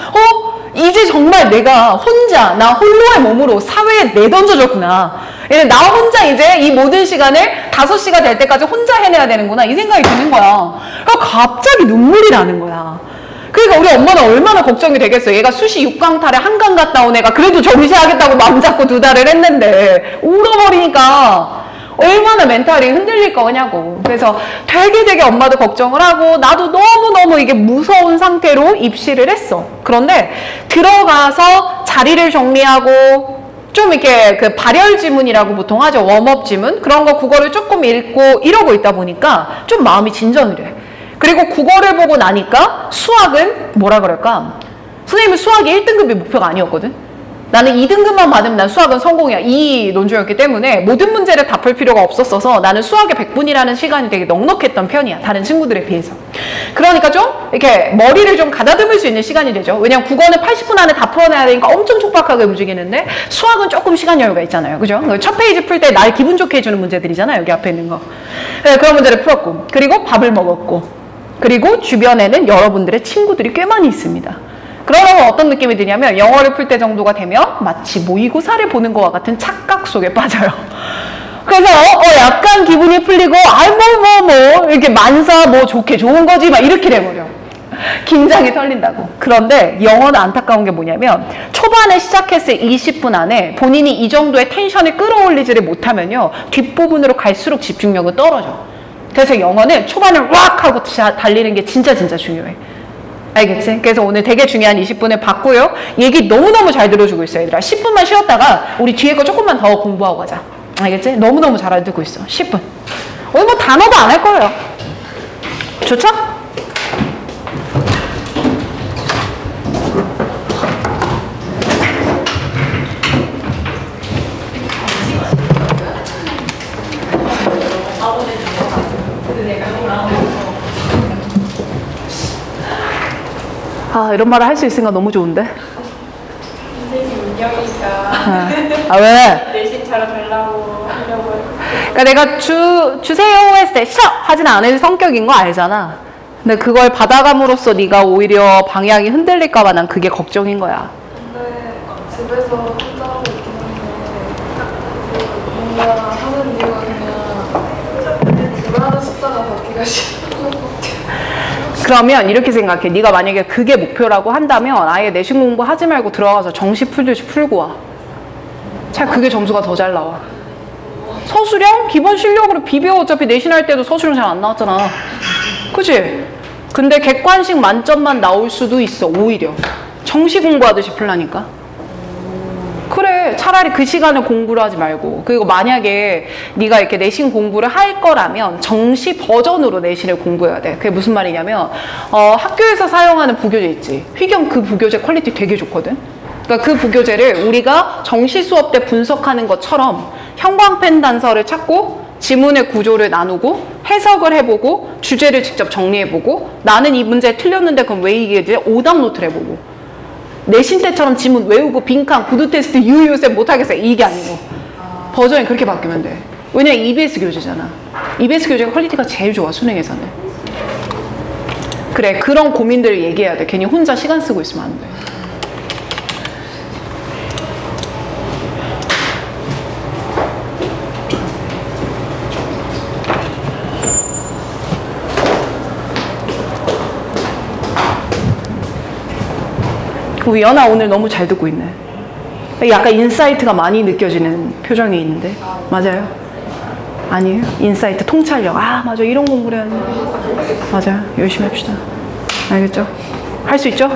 이제 정말 내가 혼자 나 홀로의 몸으로 사회에 내던져졌구나. 나 혼자 이제 이 모든 시간을 5시가 될 때까지 혼자 해내야 되는구나. 이 생각이 드는 거야. 그러니까 갑자기 눈물이 나는 거야. 그러니까 우리 엄마는 얼마나 걱정이 되겠어. 얘가 수시 6강탈에 한강 갔다 온 애가 그래도 정시하겠다고 마음 잡고 2달을 했는데 울어버리니까 얼마나 멘탈이 흔들릴 거냐고. 그래서 되게 엄마도 걱정을 하고 나도 너무너무 이게 무서운 상태로 입시를 했어. 그런데 들어가서 자리를 정리하고 좀 이렇게 그 발열 지문이라고 보통 하죠. 웜업 지문. 그런 거 국어를 조금 읽고 이러고 있다 보니까 좀 마음이 진전을 해. 그리고 국어를 보고 나니까 수학은 뭐라 그럴까? 선생님은 수학이 1등급이 목표가 아니었거든. 나는 2등급만 받으면 난 수학은 성공이야. 이 논조였기 때문에 모든 문제를 다 풀 필요가 없었어서 나는 수학의 100분이라는 시간이 되게 넉넉했던 편이야. 다른 친구들에 비해서. 그러니까 좀 이렇게 머리를 좀 가다듬을 수 있는 시간이 되죠. 왜냐면 국어는 80분 안에 다 풀어내야 되니까 엄청 촉박하게 움직이는데 수학은 조금 시간 여유가 있잖아요. 그죠? 첫 페이지 풀 때 날 기분 좋게 해주는 문제들이잖아요. 여기 앞에 있는 거. 네, 그런 문제를 풀었고 그리고 밥을 먹었고 그리고 주변에는 여러분들의 친구들이 꽤 많이 있습니다. 그러면 어떤 느낌이 드냐면 영어를 풀 때 정도가 되면 마치 모의고사를 보는 것과 같은 착각 속에 빠져요. 그래서 약간 기분이 풀리고 이렇게 만사 뭐 좋은 거지 막 이렇게 돼버려. 긴장이 털린다고. 그런데 영어는 안타까운 게 뭐냐면 초반에 시작했을 20분 안에 본인이 이 정도의 텐션을 끌어올리지를 못하면요 뒷부분으로 갈수록 집중력은 떨어져. 그래서 영어는 초반에 락 하고 달리는 게 진짜 중요해. 알겠지? 그래서 오늘 되게 중요한 20분을 봤고요. 얘기 너무너무 잘 들어주고 있어 얘들아. 10분만 쉬었다가 우리 뒤에 거 조금만 더 공부하고 가자. 알겠지? 너무너무 잘 알고 있어. 10분. 오늘 뭐 단어도 안 할 거예요. 좋죠? 아, 이런 말을 할 수 있으니까 너무 좋은데? 선생님 운영이니까 왜? 내신 잘하려고 하려고. 그러니까 내가 주세요 했을 때 하진 않을 성격인 거 알잖아. 근데 그걸 받아감으로써 네가 오히려 방향이 흔들릴까 봐 난 그게 걱정인 거야. 근데 집에서 혼자 하고 있긴 한데 뭔가 하는 이유가 그냥 불안한 숫자가 바뀌기가 싫어. 그러면 이렇게 생각해. 네가 만약에 그게 목표라고 한다면 아예 내신 공부 하지 말고 들어가서 정시 풀듯이 풀고 와. 차라리 그게 점수가 더 잘 나와. 서술형? 기본 실력으로 비벼. 어차피 내신할 때도 서술형 잘 안 나왔잖아. 그치? 근데 객관식 만점만 나올 수도 있어. 오히려 정시 공부하듯이 풀라니까. 그래, 차라리 그 시간에 공부를 하지 말고. 그리고 만약에 네가 이렇게 내신 공부를 할 거라면 정시 버전으로 내신을 공부해야 돼. 그게 무슨 말이냐면 학교에서 사용하는 부교재 있지. 휘경 그 부교재 퀄리티 되게 좋거든. 그러니까 그 부교재를 우리가 정시 수업 때 분석하는 것처럼 형광펜 단서를 찾고 지문의 구조를 나누고 해석을 해보고 주제를 직접 정리해보고 나는 이 문제 틀렸는데 그럼 왜 이게 돼? 오답 노트를 해보고 내신 때처럼 지문 외우고 빈칸 구두 테스트 유유쌤 못하겠어요. 이게 아니고 버전이 그렇게 바뀌면 돼. 왜냐면 EBS 교재잖아. EBS 교재가 퀄리티가 제일 좋아. 수능에서는. 그래, 그런 고민들을 얘기해야 돼. 괜히 혼자 시간 쓰고 있으면 안 돼. 우리 연아 오늘 너무 잘 듣고 있네. 약간 인사이트가 많이 느껴지는 표정이 있는데 맞아요? 아니에요? 인사이트, 통찰력. 아 맞아, 이런 공부를 해야지. 맞아요, 열심히 합시다. 알겠죠? 할 수 있죠?